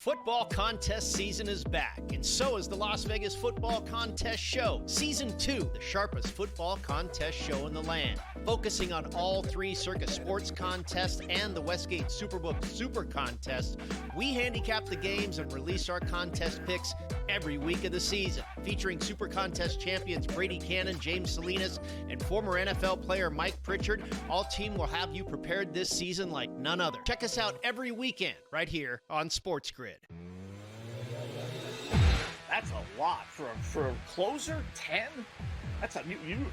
Football contest season is back, and so is the Las Vegas Football Contest Show. Season 2, the sharpest football contest show in the land. Focusing on all 3 Circus Sports contests and the Westgate Superbook Super Contest, we handicap the games and release our contest picks every week of the season. Featuring Super Contest champions Brady Cannon, James Salinas, and former NFL player Mike Pritchard, all team will have you prepared this season like none other. Check us out every weekend right here on SportsGrid. That's a lot for a closer. 10. That's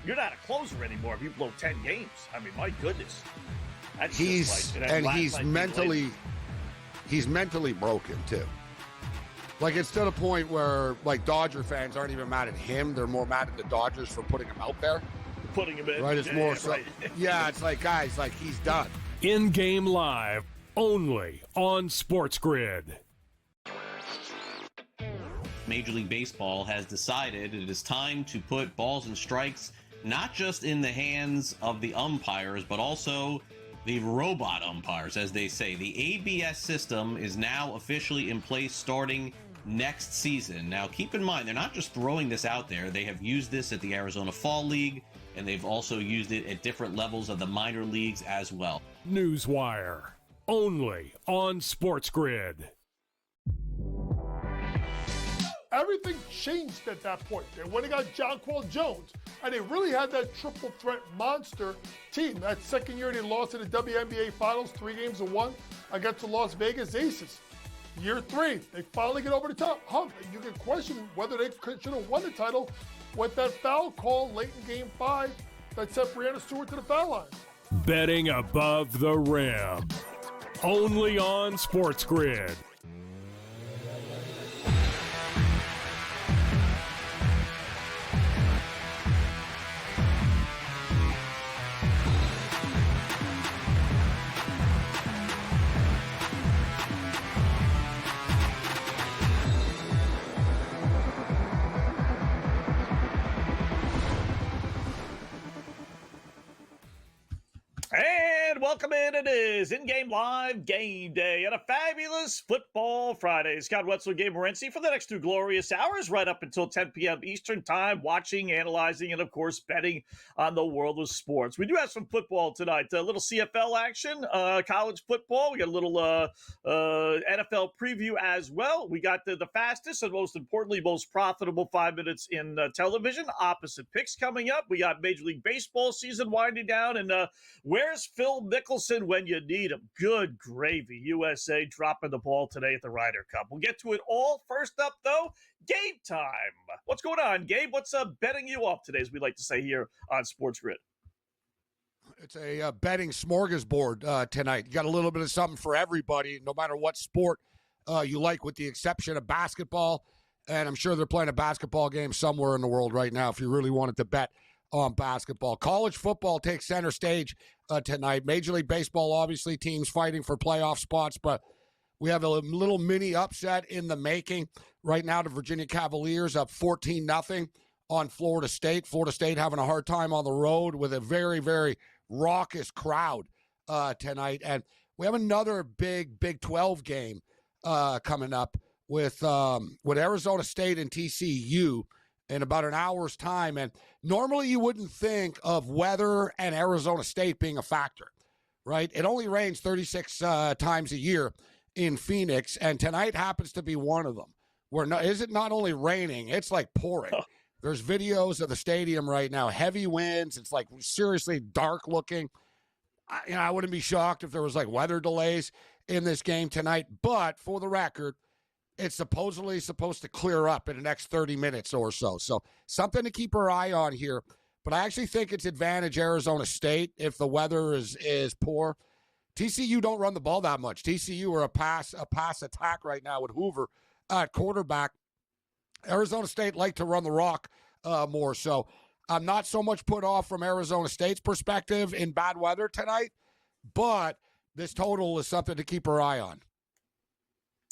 you're not a closer anymore if you blow 10 games. I mean, my goodness. That's he's mentally broken too. Like, it's to the point where, like, Dodger fans aren't even mad at him; they're more mad at the Dodgers for putting him out there. Putting him in, right? It's more so. Right. Yeah, it's like, guys, like, he's done. In-game live, only on SportsGrid. Major League Baseball has decided it is time to put balls and strikes not just in the hands of the umpires, but also the robot umpires, as they say. The ABS system is now officially in place starting next season. Now, keep in mind, they're not just throwing this out there. They have used this at the Arizona Fall League, and they've also used it at different levels of the minor leagues as well. Newswire, only on SportsGrid. Everything changed at that point. They went and got Jonquil Jones, and they really had that triple threat monster team. That second year they lost in the WNBA Finals, 3-1 against the Las Vegas Aces. Year 3, they finally get over the top hump. You can question whether they should have won the title with that foul call late in Game 5 that sent Breanna Stewart to the foul line. Betting above the rim, only on SportsGrid. And welcome in. It is in-game live game day on a fabulous football Friday. Scott Wetzel and Gabriel Morency for the next 2 glorious hours, right up until 10 p.m. Eastern time, watching, analyzing, and, of course, betting on the world of sports. We do have some football tonight. A little CFL action, college football. We got a little NFL preview as well. We got the fastest and, most importantly, most profitable 5 minutes in television. Opposite picks coming up. We got Major League Baseball season winding down, and where's Phil Mickelson when you need him? Good gravy. USA dropping the ball today at the Ryder Cup. We'll get to it all. First up, though, game time. What's going on, Gabe? What's betting you off today, as we like to say here on SportsGrid? It's a betting smorgasbord tonight. You got a little bit of something for everybody, no matter what sport you like, with the exception of basketball. And I'm sure they're playing a basketball game somewhere in the world right now if you really wanted to bet on basketball. College football takes center stage tonight. Major League Baseball, obviously, teams fighting for playoff spots, but we have a little mini upset in the making. Right now, the Virginia Cavaliers up 14-0 on Florida State. Florida State having a hard time on the road with a very, very raucous crowd tonight. And we have another big Big 12 game coming up with Arizona State and TCU in about an hour's time. And normally you wouldn't think of weather and Arizona State being a factor, right? It only rains 36 times a year in Phoenix, and tonight happens to be one of them. Is it not only raining, it's like pouring. There's videos of the stadium right now, heavy winds. It's like seriously dark looking. I wouldn't be shocked if there was like weather delays in this game tonight, but for the record, it's supposedly supposed to clear up in the next 30 minutes or so. So something to keep our eye on here. But I actually think it's advantage Arizona State if the weather is poor. TCU don't run the ball that much. TCU are a pass attack right now with Hoover at quarterback. Arizona State like to run the rock more. So I'm not so much put off from Arizona State's perspective in bad weather tonight, but this total is something to keep our eye on.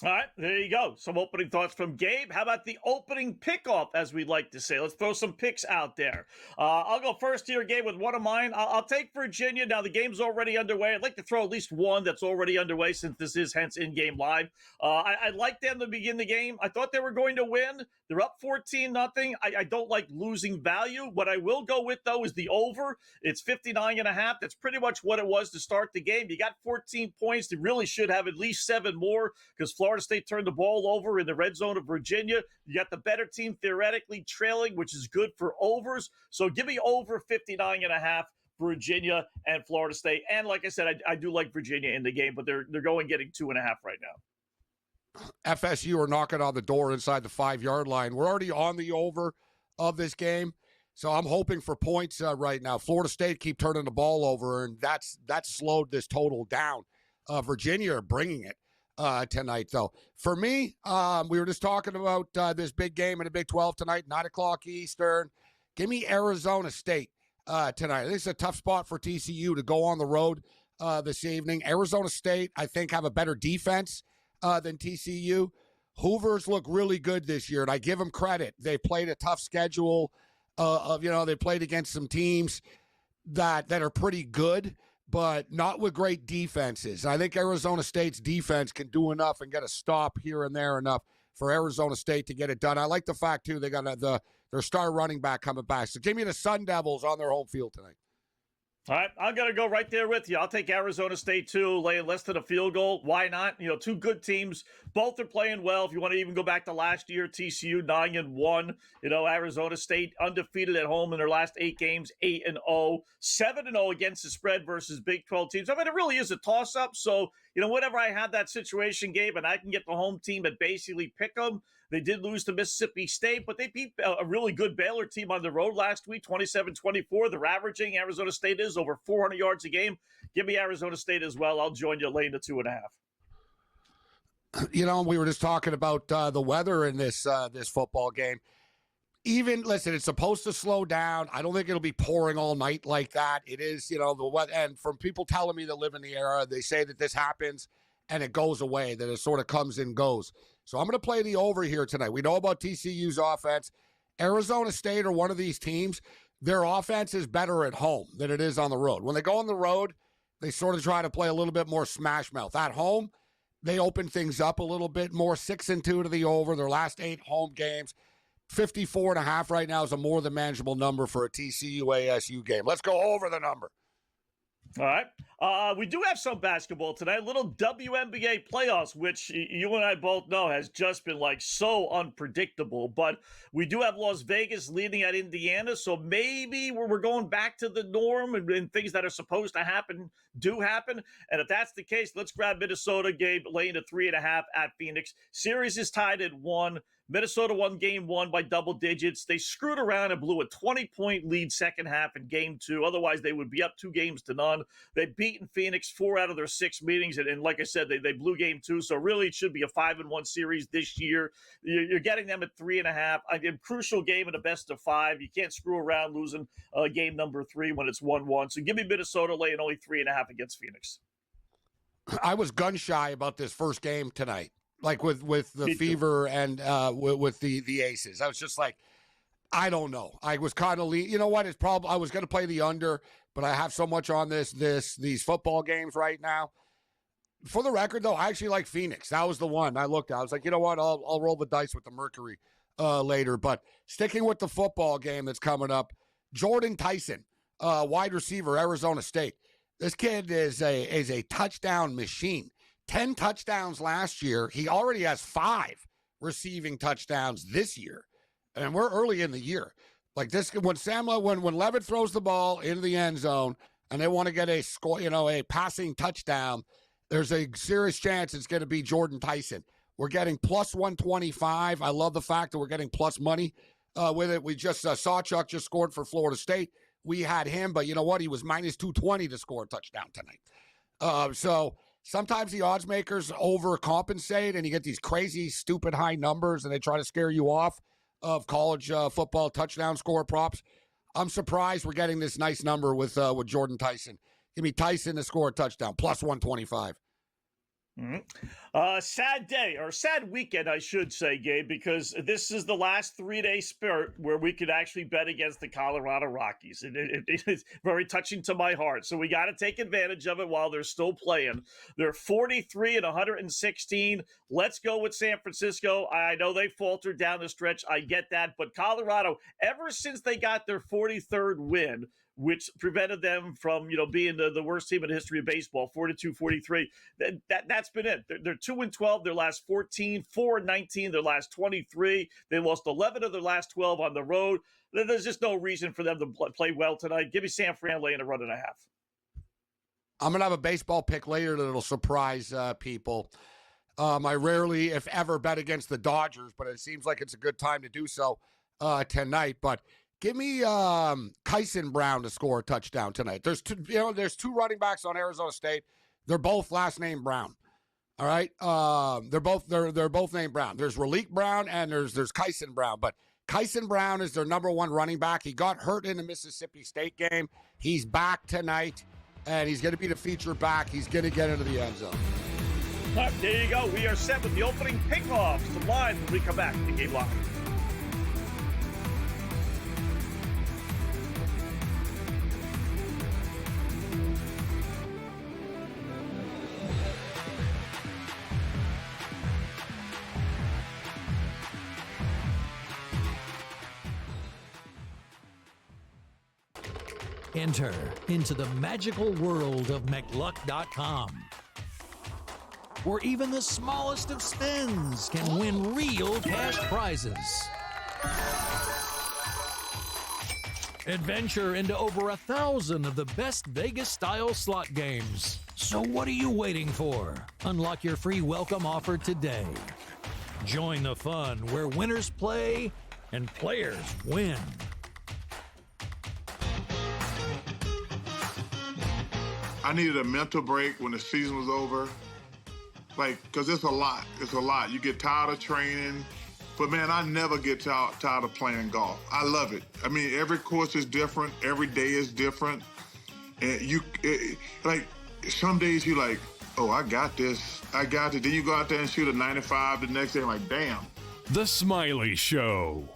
All right, there you go. Some opening thoughts from Gabe. How about the opening pickoff, as we like to say? Let's throw some picks out there. I'll go first here, Gabe, with one of mine. I'll take Virginia. Now, the game's already underway. I'd like to throw at least one that's already underway since this is hence in-game live. I like them to begin the game. I thought they were going to win. They're up 14-0. I don't like losing value. What I will go with, though, is the over. It's 59.5. That's pretty much what it was to start the game. You got 14 points. They really should have at least 7 more because Florida State turned the ball over in the red zone of Virginia. You got the better team theoretically trailing, which is good for overs. So give me over 59.5, Virginia and Florida State. And like I said, I do like Virginia in the game, but they're going getting 2.5 right now. FSU are knocking on the door inside the 5-yard line. We're already on the over of this game, so I'm hoping for points right now. Florida State keep turning the ball over, and that's slowed this total down. Virginia are bringing it tonight, though. For me, we were just talking about this big game in the Big 12 tonight, 9 o'clock Eastern. Give me Arizona State tonight. This is a tough spot for TCU to go on the road this evening. Arizona State, I think, have a better defense than TCU. Hoovers look really good this year, and I give them credit. They played a tough schedule they played against some teams that are pretty good, but not with great defenses. I think Arizona State's defense can do enough and get a stop here and there enough for Arizona State to get it done. I like the fact, too, they got their star running back coming back. So give me the Sun Devils on their home field tonight. All right, I'm going to go right there with you. I'll take Arizona State, too, laying less than a field goal. Why not? Two good teams. Both are playing well. If you want to even go back to last year, TCU 9-1. Arizona State undefeated at home in their last 8 games, 8-0. 7-0 against the spread versus Big 12 teams. I mean, it really is a toss-up. So, whenever I have that situation, Gabe, and I can get the home team and basically pick them. They did lose to Mississippi State, but they beat a really good Baylor team on the road last week, 27-24. They're averaging, Arizona State is, over 400 yards a game. Give me Arizona State as well. I'll join you laying the 2.5. We were just talking about the weather in this football game. Listen, it's supposed to slow down. I don't think it'll be pouring all night like that. It is, the weather. And from people telling me that live in the area, they say that this happens and it goes away, that it sort of comes and goes. So I'm going to play the over here tonight. We know about TCU's offense. Arizona State are one of these teams. Their offense is better at home than it is on the road. When they go on the road, they sort of try to play a little bit more smash mouth. At home, they open things up a little bit more. 6-2 to the over. Their last 8 home games. 54.5 right now is a more than manageable number for a TCU ASU game. Let's go over the number. All right. We do have some basketball tonight. A little WNBA playoffs, which you and I both know has just been so unpredictable. But we do have Las Vegas leading at Indiana, so maybe we're going back to the norm and things that are supposed to happen do happen. And if that's the case, let's grab Minnesota, Gabe, laying to 3.5 at Phoenix. Series is tied at 1. Minnesota won game 1 by double digits. They screwed around and blew a 20-point lead second half in game 2. Otherwise, they would be up 2-0. They've beaten Phoenix 4 out of their 6 meetings. And like I said, they blew game 2. So really, it should be a 5-1 series this year. You're getting them at 3.5. A crucial game in a best of 5. You can't screw around losing game number 3 when it's 1-1. So give me Minnesota laying only 3.5 against Phoenix. I was gun shy about this first game tonight. With the Fever and with the Aces. I was just I don't know. I was kind of you know what? It's probably I was going to play the under, but I have so much on these football games right now. For the record, though, I actually like Phoenix. That was the one I looked at. I was like, you know what? I'll roll the dice with the Mercury later. But sticking with the football game that's coming up, Jordan Tyson, wide receiver, Arizona State. This kid is a touchdown machine. 10 touchdowns last year. He already has 5 receiving touchdowns this year. And we're early in the year. When Levitt throws the ball into the end zone and they want to get a score, a passing touchdown, there's a serious chance it's going to be Jordan Tyson. We're getting plus 125. I love the fact that we're getting plus money with it. We just saw Chuck just scored for Florida State. We had him, but you know what? He was minus 220 to score a touchdown tonight. So sometimes the odds makers overcompensate and you get these crazy, stupid high numbers and they try to scare you off of college football touchdown score props. I'm surprised we're getting this nice number with Jordan Tyson. Give me Tyson to score a touchdown, plus 125. Sad day, or sad weekend, I should say, Gabe, because this is the last 3-day spurt where we could actually bet against the Colorado Rockies. It is very touching to my heart. So we got to take advantage of it while they're still playing. They're 43 and 116. Let's go with San Francisco. I know they faltered down the stretch. I get that. But Colorado, ever since they got their 43rd win, which prevented them from, being the worst team in the history of baseball, 42-43. That's been it. They're 2-12 their last 14, 4-19 their last 23. They lost 11 of their last 12 on the road. There's just no reason for them to play well tonight. Give me San Fran laying a 1.5. I'm going to have a baseball pick later that'll surprise people. I rarely, if ever, bet against the Dodgers, but it seems like it's a good time to do so tonight. But give me Kyson Brown to score a touchdown tonight. There's two running backs on Arizona State. They're both last name Brown. All right, they're both named Brown. There's Raleek Brown and there's Kyson Brown. But Kyson Brown is their number one running back. He got hurt in the Mississippi State game. He's back tonight, and he's going to be the feature back. He's going to get into the end zone. All right, there you go. We are set with the opening pickoffs. The line when we come back to Game Live. Enter into the magical world of McLuck.com, where even the smallest of spins can win real cash prizes. Adventure into over 1,000 of the best Vegas-style slot games. So what are you waiting for? Unlock your free welcome offer today. Join the fun where winners play and players win. I needed a mental break when the season was over. Because it's a lot. It's a lot. You get tired of training. But, man, I never get tired of playing golf. I love it. I mean, every course is different. Every day is different. And some days you're like, oh, I got this. I got it. Then you go out there and shoot a 95 the next day. I'm like, damn. The Smiley Show.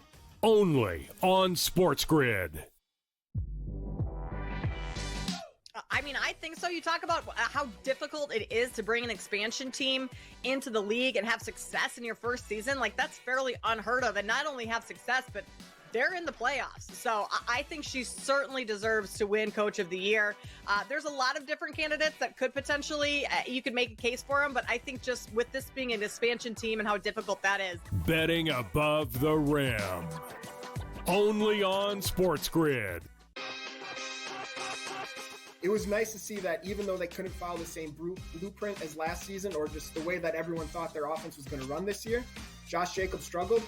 Only on SportsGrid. I mean, I think so. You talk about how difficult it is to bring an expansion team into the league and have success in your first season. That's fairly unheard of. And not only have success, but they're in the playoffs. So I think she certainly deserves to win Coach of the Year. There's a lot of different candidates that could potentially, you could make a case for them. But I think just with this being an expansion team and how difficult that is. Betting above the rim. Only on SportsGrid. It was nice to see that even though they couldn't follow the same blueprint as last season, or just the way that everyone thought their offense was going to run this year, Josh Jacobs struggled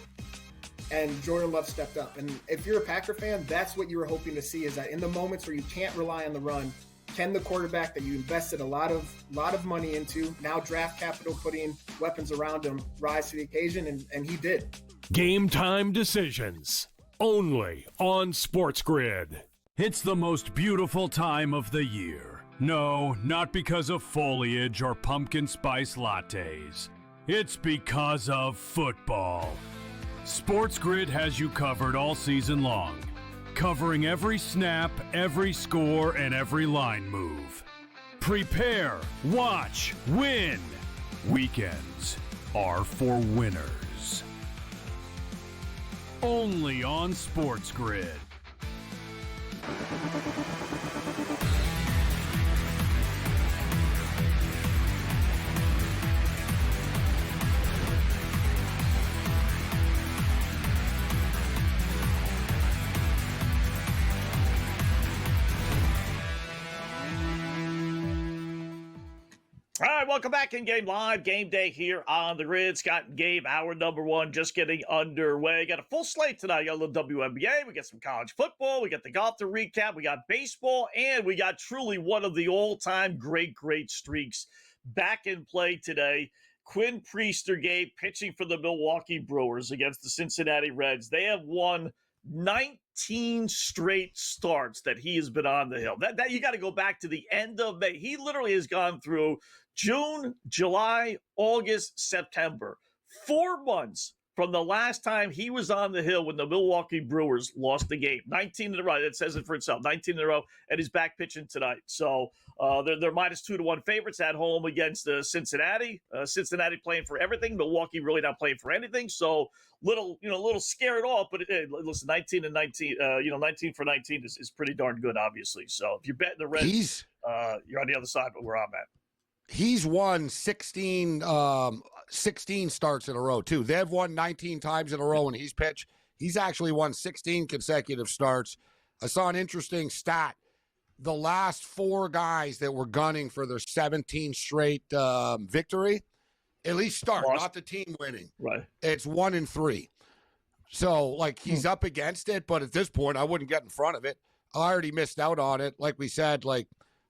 and Jordan Love stepped up. And if you're a Packer fan, that's what you were hoping to see, is that in the moments where you can't rely on the run, can the quarterback that you invested a lot of money into, now draft capital, putting weapons around him, rise to the occasion, and he did. Game time decisions. Only on SportsGrid. It's the most beautiful time of the year. No, not because of foliage or pumpkin spice lattes. It's because of football. SportsGrid has you covered all season long, covering every snap, every score, and every line move. Prepare, watch, win. Weekends are for winners. Only on SportsGrid. All right, welcome back in Game Live. Game Day here on the grid. Scott and Gabe, hour number one, just getting underway. Got a full slate tonight. Got a little WNBA. We got some college football. We got the golf to recap. We got baseball. And we got truly one of the all-time great streaks back in play today. Quinn Priester, Gabe, pitching for the Milwaukee Brewers against the Cincinnati Reds. They have won 19 straight starts that he has been on the hill. That you got to go back to the end of May. He literally has gone through June, July, August, September. 4 months from the last time he was on the hill when the Milwaukee Brewers lost the game. 19 in a row. It says it for itself. 19 in a row, and he's back pitching tonight. So they're minus 2-1 favorites at home against Cincinnati. Cincinnati playing for everything. Milwaukee really not playing for anything. So little scared off. But listen, 19 and 19. 19 for 19 is pretty darn good, obviously. So if you're betting the Reds, you're on the other side of where I'm at. He's won 16 starts in a row, too. They've won 19 times in a row when he's pitched. He's actually won 16 consecutive starts. I saw an interesting stat. The last 4 guys that were gunning for their 17 straight victory, at least start, not the team winning. Right. It's 1-3. So, he's up against it, but at this point, I wouldn't get in front of it. I already missed out on it. Like we said,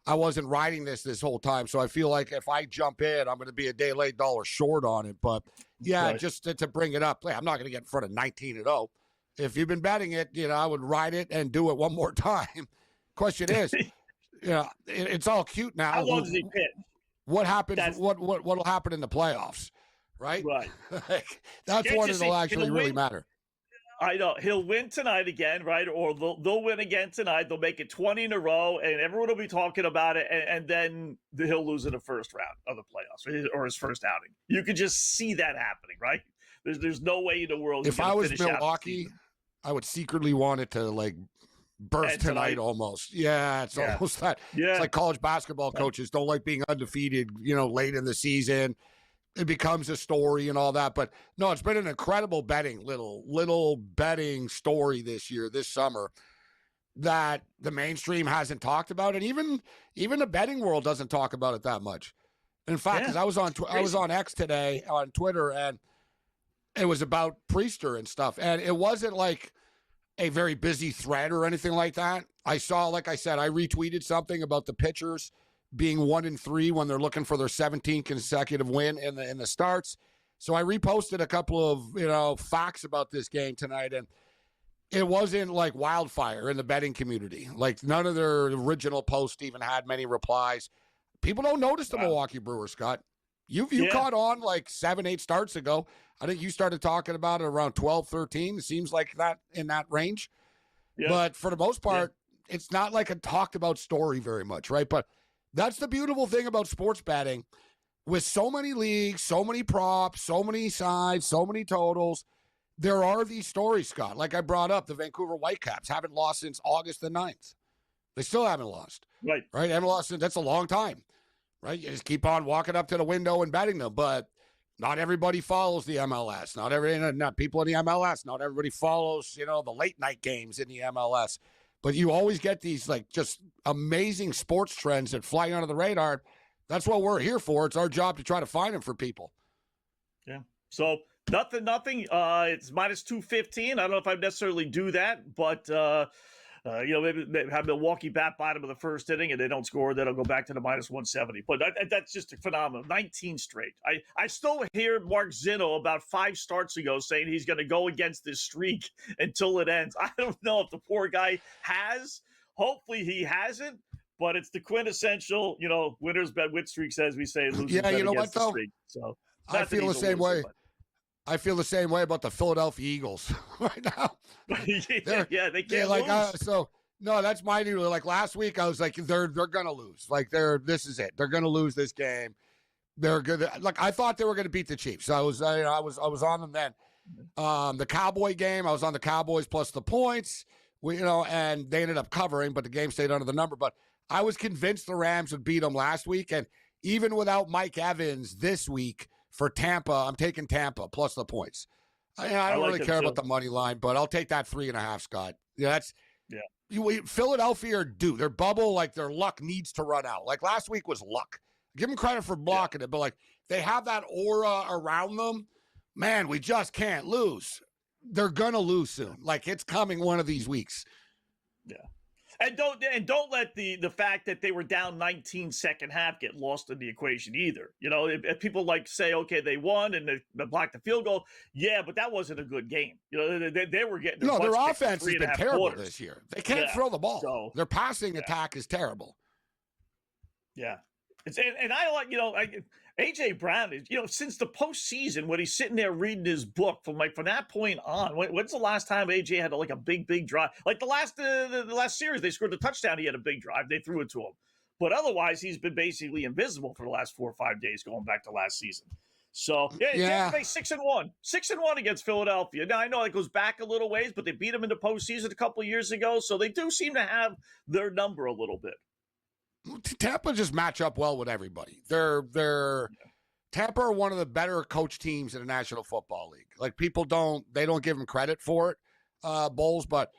I wasn't riding this whole time, so I feel like if I jump in, I'm going to be a day late, dollar short on it. But, just to bring it up, I'm not going to get in front of 19-0. If you've been betting it, I would ride it and do it one more time. Question is, it's all cute now. How long does he pitch? What happens? What'll happen in the playoffs, right? Right. That's when it'll actually really matter. I know he'll win tonight again, right? Or they'll win again tonight. They'll make it 20 in a row, and everyone will be talking about it. And then he'll lose in the first round of the playoffs or his first outing. You could just see that happening, right? There's no way in the world. If I was Milwaukee, I would secretly want it to burst tonight almost. Yeah, it's almost that. Yeah. It's like college basketball coaches don't like being undefeated, late in the season. It becomes a story and all that. But no, it's been an incredible little betting story this summer that the mainstream hasn't talked about. And even the betting world doesn't talk about it that much. In fact, because I was on X today on Twitter, and it was about Priester and stuff. And it wasn't like a very busy thread or anything like that. I saw, like I said, I retweeted something about the pitchers being 1-3 when they're looking for their 17th consecutive win in the starts. So I reposted a couple of, facts about this game tonight, and it wasn't like wildfire in the betting community. Like none of their original posts even had many replies. People don't notice the Milwaukee Brewers, Scott. You caught on 7-8 starts ago. I think you started talking about it around 12-13. It seems like that in that range. Yeah. But for the most part, it's not like a talked about story very much, right? But that's the beautiful thing about sports betting. With so many leagues, so many props, so many sides, so many totals, there are these stories, Scott. Like I brought up, the Vancouver Whitecaps haven't lost since August the 9th. They still haven't lost. Right. Haven't lost since, that's a long time. Right? You just keep on walking up to the window and betting them. But not everybody follows the MLS. Not people in the MLS. Not everybody follows, the late night games in the MLS. But you always get these just amazing sports trends that fly under the radar. That's what we're here for. It's our job to try to find them for people. Yeah. So nothing. It's minus 215. I don't know if I'd necessarily do that, but maybe have Milwaukee bat bottom of the first inning and they don't score, then I'll go back to the minus 170. But that's just a phenomenal. 19 straight. I still hear Mark Zinno about 5 starts ago saying he's going to go against this streak until it ends. I don't know if the poor guy has. Hopefully he hasn't. But it's the quintessential, winners bet with streaks, as we say. Yeah, you know what, though? Streak. So I feel the same way. I feel the same way about the Philadelphia Eagles right now. They can't lose. No, that's my new. Like last week, I was like, they're gonna lose. This is it. They're gonna lose this game. They're good. Like I thought they were gonna beat the Chiefs. I was on them then. The Cowboy game, I was on the Cowboys plus the points. And they ended up covering, but the game stayed under the number. But I was convinced the Rams would beat them last week, and even without Mike Evans this week for Tampa, I'm taking Tampa plus the points. I don't really care about the money line, but I'll take that 3.5, Scott. Philadelphia are due. Their bubble, their luck needs to run out. Like last week was luck. Give them credit for blocking it, but they have that aura around them. Man, we just can't lose. They're gonna lose soon. It's coming one of these weeks. Yeah. And don't let the fact that they were down 19 second half get lost in the equation either. If people say, okay, they won and they blocked the field goal. Yeah, but that wasn't a good game. They were getting their offense has been terrible this year. They can't throw the ball. So, their passing attack is terrible. Yeah. And I like, A.J. Brown is, since the postseason when he's sitting there reading his book from that point on, when's the last time A.J. had a big drive? Like the last series, they scored the touchdown. He had a big drive. They threw it to him. But otherwise, he's been basically invisible for the last 4 or 5 days going back to last season. So, Tampa Bay 6-1. 6-1 against Philadelphia. Now, I know it goes back a little ways, but they beat them in the postseason a couple of years ago. So they do seem to have their number a little bit. Tampa just match up well with everybody. Tampa are one of the better coach teams in the National Football League. Like people don't give them credit for it, Bowles, but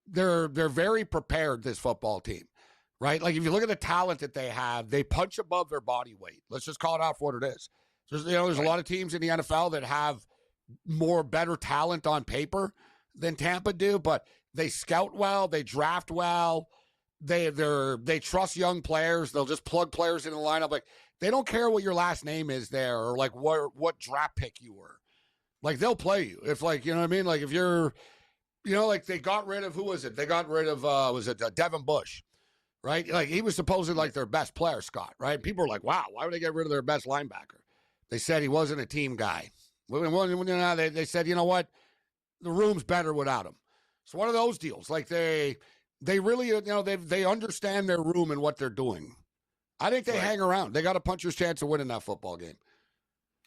they're very prepared, this football team, right? Like if you look at the talent that they have, they punch above their body weight. Let's just call it out for what it is. There's a lot of teams in the NFL that have better talent on paper than Tampa do, but they scout well, they draft well. They trust young players. They'll just plug players in the lineup. Like they don't care what your last name is there or like what draft pick you were. Like they'll play you. If like, you know what I mean? Like if you're, like they got rid of, who was it? They got rid of, was it Devin Bush, right? Like he was supposedly like their best player, Scott, right? People are like, wow, why would they get rid of their best linebacker? They said he wasn't a team guy. They said, you know what? The room's better without him. So one of those deals. Like they really, they understand their room and what they're doing. I think they hang around. They got a puncher's chance of winning that football game.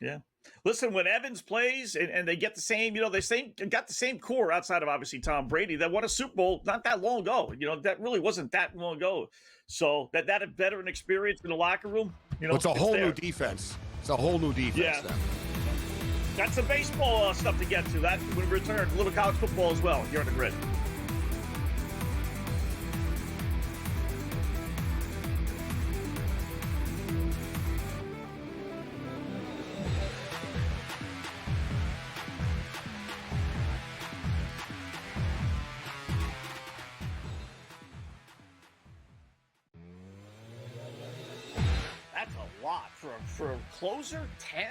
Yeah. Listen, when Evans plays and they get the same, they got the same core outside of obviously Tom Brady that won a Super Bowl not that long ago. That really wasn't that long ago. So that veteran experience in the locker room, it's a whole new defense. It's a whole new defense. Yeah. Then. Got some baseball stuff to get to. That when we return, a little college football as well here on the Grid. That's a lot for a closer. 10.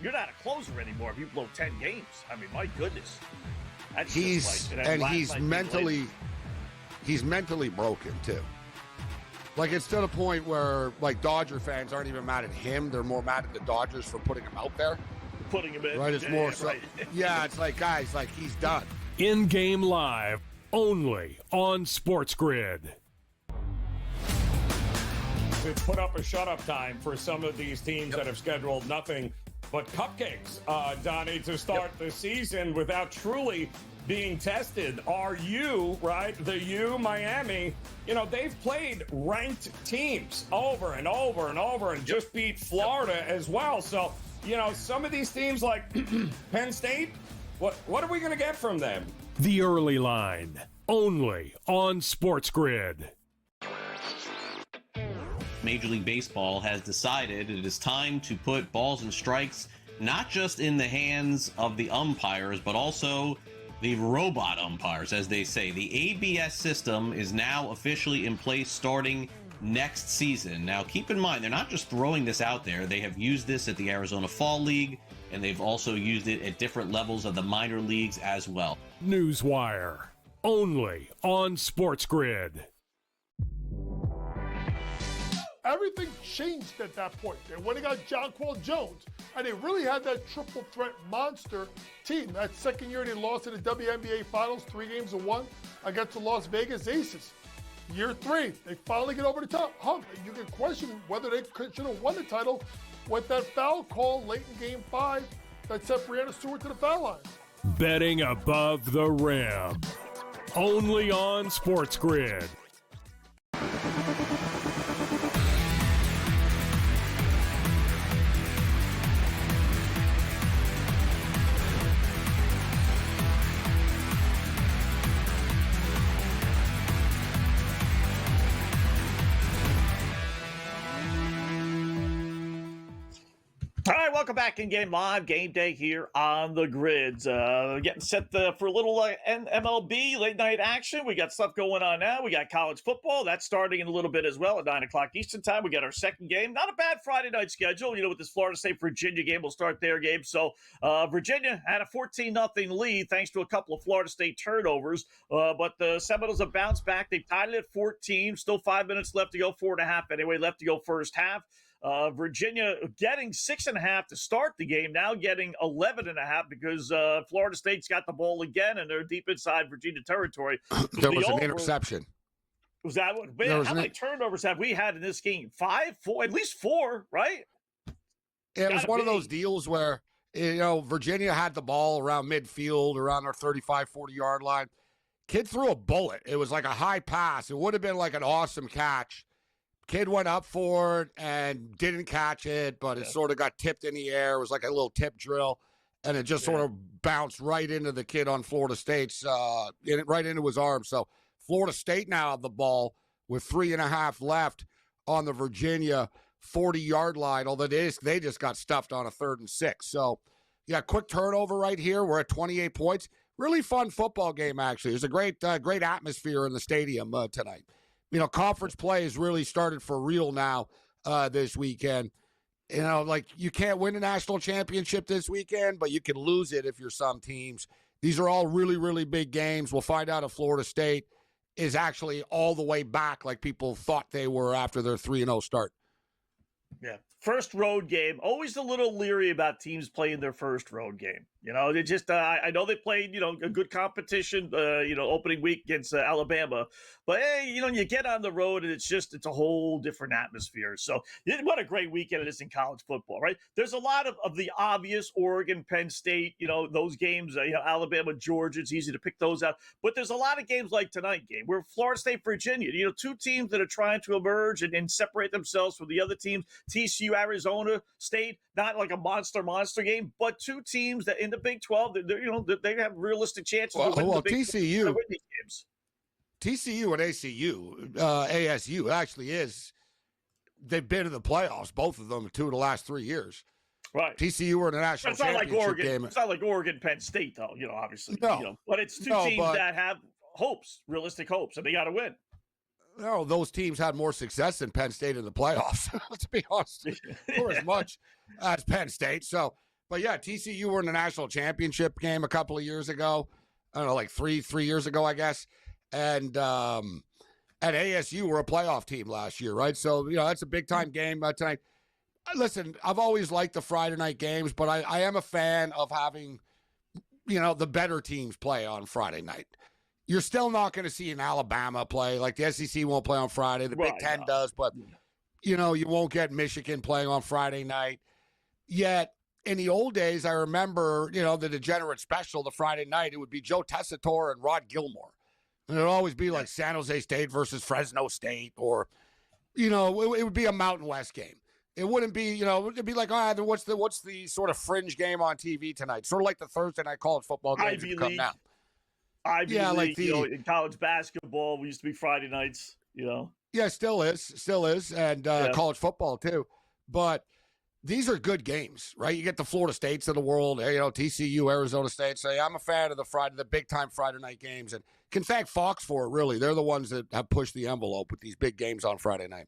You're not a closer anymore if you blow 10 games. I mean, my goodness. He's mentally broken too. Like it's to the point where like Dodger fans aren't even mad at him; they're more mad at the Dodgers for putting him out there. Putting him in, right? It's more so. Right. Yeah, it's like guys, like he's done. In-game live, only on SportsGrid. To put up a shut-up time for some of these teams that have scheduled nothing but cupcakes, Donnie, to start the season without truly being tested. Are you, right, Miami, they've played ranked teams over and over and over and just beat Florida as well. So, some of these teams like Penn State, what are we going to get from them? The Early Line, only on SportsGrid. Major League Baseball has decided it is time to put balls and strikes not just in the hands of the umpires, but also the robot umpires, as they say. The ABS system is now officially in place starting next season. Now, keep in mind, they're not just throwing this out there. They have used this at the Arizona Fall League, and they've also used it at different levels of the minor leagues as well. Newswire, only on SportsGrid. Everything changed at that point. They went and got Jonquel Jones, and they really had that triple threat monster team. That second year they lost in the WNBA Finals, 3-1 against the Las Vegas Aces. Year 3, they finally get over the top hump. You can question whether they should have won the title with that foul call late in Game 5 that sent Breanna Stewart to the foul line. Betting above the rim, only on SportsGrid. All right, welcome back in Game Live. Game Day here on the Grids. Getting set for a little MLB late night action. We got stuff going on now. We got college football. That's starting in a little bit as well at 9 o'clock Eastern time. We got our second game. Not a bad Friday night schedule. With this Florida State-Virginia game, we'll start there, Gabe. So Virginia had a 14-0 lead thanks to a couple of Florida State turnovers. But the Seminoles have bounced back. They tied it at 14. Still 5 minutes left to go, 4.5 anyway, left to go first half. Virginia getting 6.5 to start the game, now getting 11.5 because Florida State's got the ball again and they're deep inside Virginia territory. There was an interception. Was that what? Man, how many turnovers have we had in this game? 5, 4, at least 4, right? It was one of those deals where, Virginia had the ball around midfield, around our 35, 40-yard line. Kid threw a bullet. It was like a high pass. It would have been like an awesome catch. Kid went up for it and didn't catch it, but it sort of got tipped in the air. It was like a little tip drill, and it just sort of bounced right into the kid on Florida State's, right into his arm. So Florida State now have the ball with 3.5 left on the Virginia 40-yard line, although they just got stuffed on a 3rd and 6. So, quick turnover right here. We're at 28 points. Really fun football game, actually. There's a great atmosphere in the stadium tonight. Conference play has really started for real now this weekend. You can't win a national championship this weekend, but you can lose it if you're some teams. These are all really, really big games. We'll find out if Florida State is actually all the way back like people thought they were after their 3-0 start. Yeah. First road game. Always a little leery about teams playing their first road game. They just, I know they played, a good competition, opening week against Alabama. But, hey, you get on the road and it's a whole different atmosphere. So what a great weekend it is in college football, right? There's a lot of the obvious Oregon, Penn State, those games, Alabama, Georgia, it's easy to pick those out. But there's a lot of games like tonight game where Florida State, Virginia, two teams that are trying to emerge and separate themselves from the other teams. TCU, Arizona State, not like a monster game, but two teams that in the Big 12, they have realistic chances to win the Big 12 games. TCU and ASU actually they've been in the playoffs, both of them, 2 of the last 3 years. Right. TCU were in the national championship game. It's not like Oregon, Penn State, though, obviously. No. But it's two teams that have realistic hopes, and they got to win. No, those teams had more success than Penn State in the playoffs, let's be honest, or as much as Penn State. So, but yeah, TCU were in the national championship game a couple of years ago. I don't know, like three years ago, I guess. And ASU were a playoff team last year, right? So, that's a big-time game tonight. Listen, I've always liked the Friday night games, but I am a fan of having, the better teams play on Friday night. You're still not going to see an Alabama play. Like the SEC won't play on Friday. The Big Ten does, but, you won't get Michigan playing on Friday night. Yet, in the old days, I remember, the Degenerate Special, the Friday night, it would be Joe Tessitore and Rod Gilmore. And it would always be like San Jose State versus Fresno State, or, it would be a Mountain West game. It wouldn't be, it'd be like, what's the sort of fringe game on TV tonight? Sort of like the Thursday night college football games that come now. Ivy League, in college basketball, we used to be Friday nights, Yeah, still is, and college football too. But these are good games, right? You get the Florida States of the world, TCU, Arizona State. So I'm a fan of the big-time Friday night games, and can thank Fox for it, really. They're the ones that have pushed the envelope with these big games on Friday night.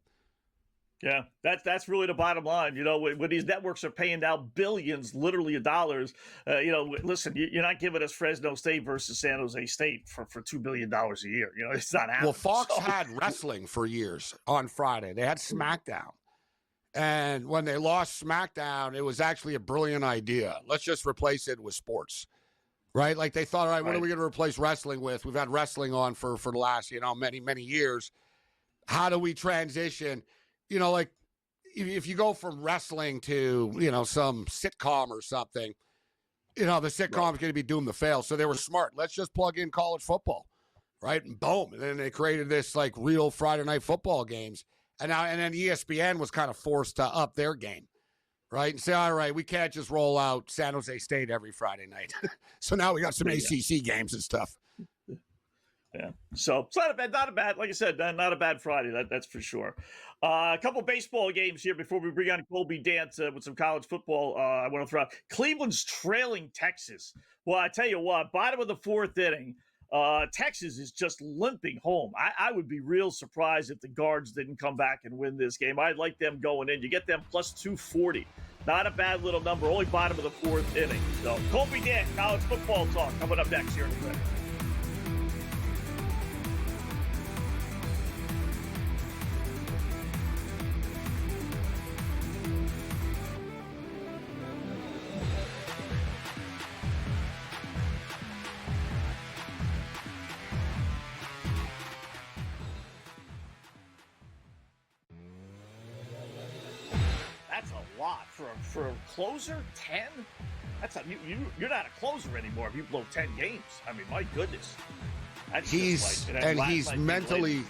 Yeah, that's really the bottom line. When these networks are paying out billions, literally of dollars, listen, you're not giving us Fresno State versus San Jose State for $2 billion a year. It's not happening. Well, Fox had wrestling for years on Friday. They had SmackDown. And when they lost SmackDown, it was actually a brilliant idea. Let's just replace it with sports, right? Like they thought, all right, what are we going to replace wrestling with? We've had wrestling on for the last, many, many years. How do we transition? Like if you go from wrestling to, some sitcom or something, the sitcom's going to be doomed to fail. So they were smart. Let's just plug in college football, right? And boom. And then they created this like real Friday night football games. And then ESPN was kind of forced to up their game, right? And say, all right, we can't just roll out San Jose State every Friday night. So now we got some ACC games and stuff. Yeah. So it's not a bad, like I said, not a bad Friday. That's for sure. A couple baseball games here before we bring on Colby Dant with some college football. I want to throw out Cleveland's trailing Texas. Well, I tell you what, bottom of the fourth inning, Texas is just limping home. I would be real surprised if the Guards didn't come back and win this game. I'd like them going in. You get them plus 240. Not a bad little number, only bottom of the fourth inning. So Colby Dant, college football talk coming up next here in a minute. That's a lot for a closer. 10. That's you're not a closer anymore if you blow 10 games. I mean, my goodness. That's he's mentally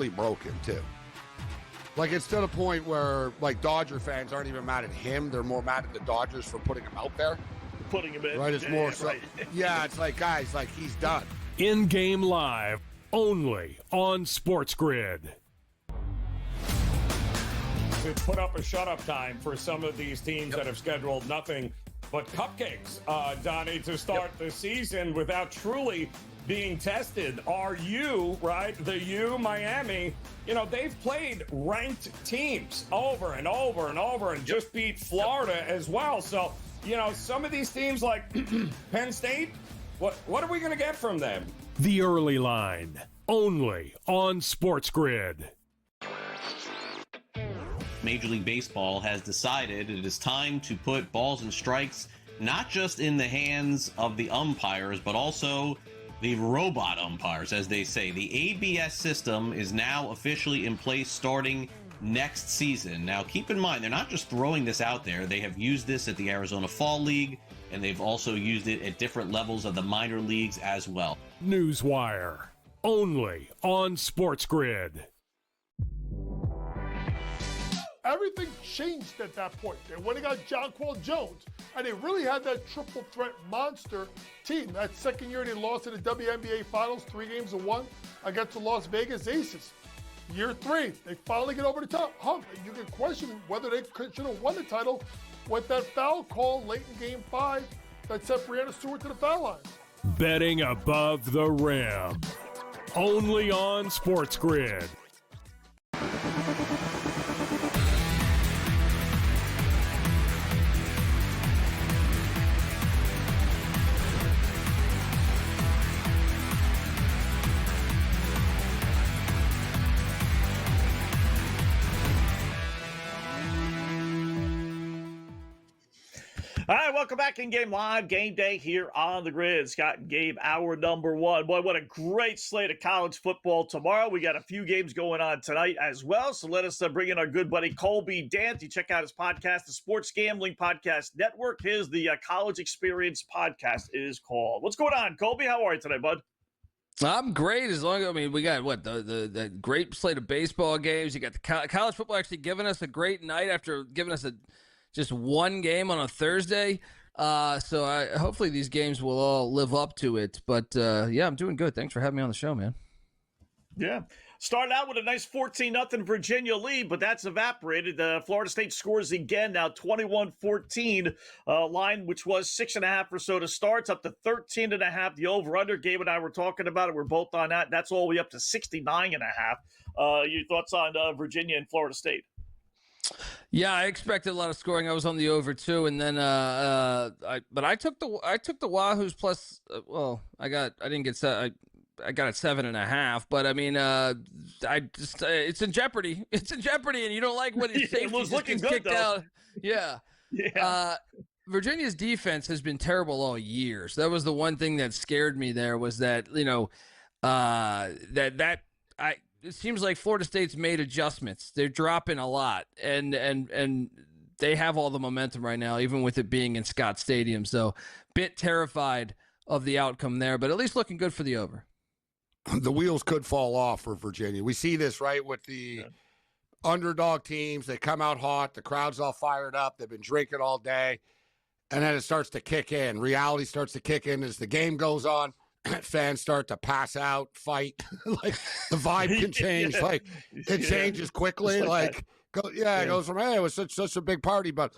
broken too. Like, it's to the point where, like, Dodger fans aren't even mad at him; they're more mad at the Dodgers for putting him out there. Putting him in, right? It's more so. Right. Yeah, it's like, guys, like, he's done. In-game live, only on SportsGrid. To put up a shut-up time for some of these teams that have scheduled nothing but cupcakes, Donnie, to start the season without truly being tested. Are you, right, Miami, they've played ranked teams over and over and over and just beat Florida as well. So, some of these teams like Penn State, what are we going to get from them? The Early Line, only on SportsGrid. Major League Baseball has decided it is time to put balls and strikes not just in the hands of the umpires, but also the robot umpires, as they say. The ABS system is now officially in place starting next season. Now, keep in mind, they're not just throwing this out there. They have used this at the Arizona Fall League, and they've also used it at different levels of the minor leagues as well. Newswire, only on SportsGrid. Everything changed at that point. They went and got Jonquel Jones, and they really had that triple threat monster team. That second year they lost in the WNBA Finals, 3-1 against the Las Vegas Aces. Year 3, they finally get over the top hump, and you can question whether they should have won the title with that foul call late in Game 5 that sent Breanna Stewart to the foul line. Betting above the rim, only on SportsGrid. All right, welcome back in Game Live, Game Day here on the Grid. Scott and Gabe, hour number one. Boy, what a great slate of college football tomorrow. We got a few games going on tonight as well. So let us bring in our good buddy Colby Dant. You check out his podcast, the Sports Gambling Podcast Network. His the College Experience Podcast is called. What's going on, Colby? How are you today, bud? I'm great. We got the great slate of baseball games. You got the college football actually giving us a great night after giving us just one game on a Thursday. So hopefully these games will all live up to it. But, yeah, I'm doing good. Thanks for having me on the show, man. Yeah. Started out with a nice 14-0 Virginia lead, but that's evaporated. Florida State scores again, now 21-14. Line, which was 6.5 or so to start. It's up to 13.5. The over-under, Gabe and I were talking about it. We're both on that. That's all the way up to 69.5. Your thoughts on Virginia and Florida State? Yeah, I expected a lot of scoring. I was on the over too, and then I took the Wahoos plus. I got it 7.5, but I mean, it's in jeopardy. It's in jeopardy, and you don't like when his safety was looking good, kicked though. out. Yeah. Virginia's defense has been terrible all year. So that was the one thing that scared me. There was that it seems like Florida State's made adjustments. They're dropping a lot, and they have all the momentum right now, even with it being in Scott Stadium. So, bit terrified of the outcome there, but at least looking good for the over. The wheels could fall off for Virginia. We see this, right, with the underdog teams. They come out hot. The crowd's all fired up. They've been drinking all day, and then it starts to kick in. Reality starts to kick in as the game goes on. fans start to pass out, fight. Like the vibe can change. Like it changes quickly. It goes from, hey, it was such a big party. But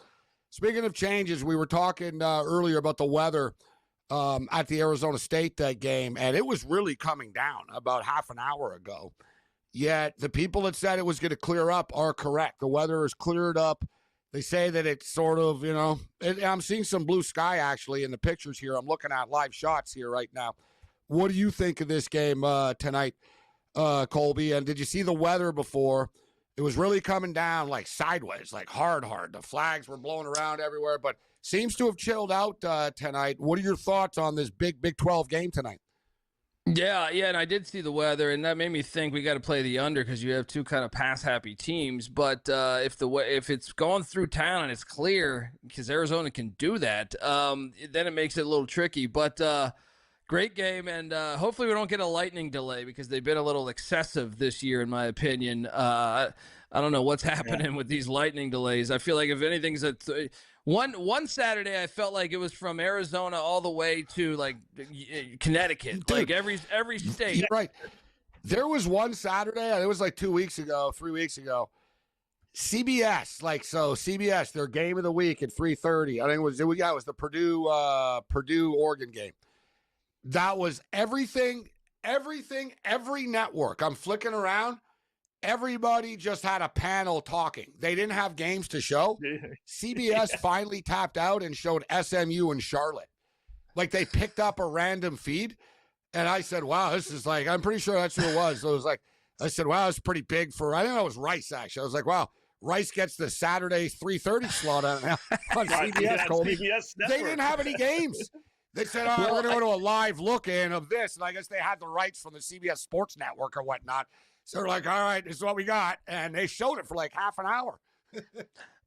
speaking of changes, we were talking earlier about the weather at the Arizona State game, and it was really coming down about half an hour ago. Yet the people that said it was going to clear up are correct. The weather has cleared up. They say that it's sort of, I'm seeing some blue sky actually in the pictures here. I'm looking at live shots here right now. What do you think of this game tonight, Colby? And did you see the weather before? It was really coming down like sideways, like hard. The flags were blowing around everywhere, but seems to have chilled out tonight. What are your thoughts on this big Big 12 game tonight? Yeah, and I did see the weather, and that made me think we got to play the under because you have two kind of pass-happy teams. But if it's going through town and it's clear, because Arizona can do that, then it makes it a little tricky. But great game, and hopefully we don't get a lightning delay because they've been a little excessive this year, in my opinion. I don't know what's happening with these lightning delays. I feel like if anything's one Saturday, I felt like it was from Arizona all the way to like Connecticut, dude, like every state. You're right. There was one Saturday, it was like 3 weeks ago. CBS, CBS, their game of the week at 3:30. I think it was the Purdue Oregon game. That was everything, every network. I'm flicking around. Everybody just had a panel talking. They didn't have games to show. CBS finally tapped out and showed SMU and Charlotte. Like they picked up a random feed. And I said, wow, this is like, I'm pretty sure that's who it was. So it was like, I said, wow, it's pretty big for, I think it was Rice actually. I was like, wow, Rice gets the Saturday 3:30 slot on CBS, Colby. They didn't have any games. They said, we're going to go to a live look-in of this. And I guess they had the rights from the CBS Sports Network or whatnot. So they're like, all right, this is what we got. And they showed it for like half an hour.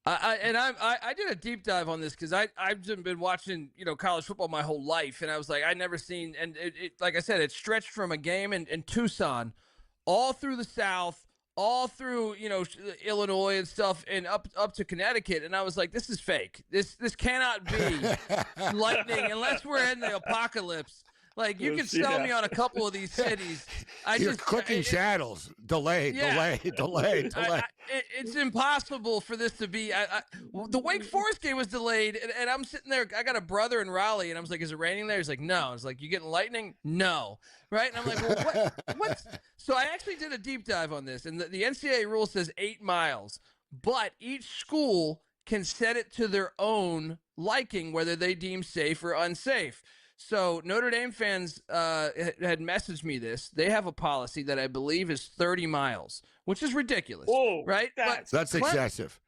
I did a deep dive on this because I've been watching, college football my whole life. And I was like, I'd never seen, and it like I said, it stretched from a game in Tucson all through the South, all through, Illinois and stuff and up to Connecticut. And I was like, this is fake. This cannot be lightning unless we're in the apocalypse. Like, you can sell me on a couple of these cities. You're clicking channels. Delay. It's impossible for this to be. The Wake Forest game was delayed, and I'm sitting there. I got a brother in Raleigh, and I was like, is it raining there? He's like, no. I was like, you getting lightning? No. Right? And I'm like, well, what? So I actually did a deep dive on this, and the NCAA rule says 8 miles, but each school can set it to their own liking, whether they deem safe or unsafe. So Notre Dame fans had messaged me this. They have a policy that I believe is 30 miles, which is ridiculous, right? That's excessive.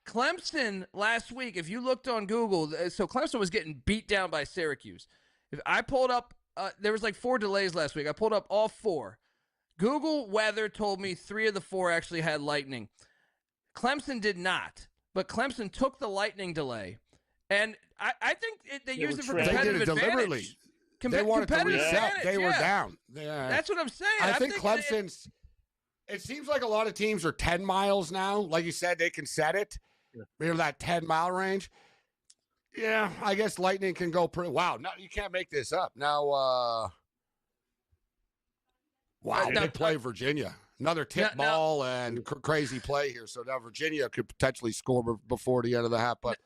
Clemson last week, if you looked on Google, so Clemson was getting beat down by Syracuse. If I pulled up, there was like 4 delays last week. I pulled up all 4. Google weather told me 3 of the 4 actually had lightning. Clemson did not, but Clemson took the lightning delay. And I think they used it for competitive advantage. They did it deliberately. They wanted to reset. They were down. Yeah. That's what I'm saying. I think Clemson's – it seems like a lot of teams are 10 miles now. Like you said, they can set it. That 10-mile range. Yeah, I guess lightning can go pretty – wow, no, you can't make this up. Now, they play Virginia. Another tip ball and crazy play here. So now Virginia could potentially score before the end of the half. But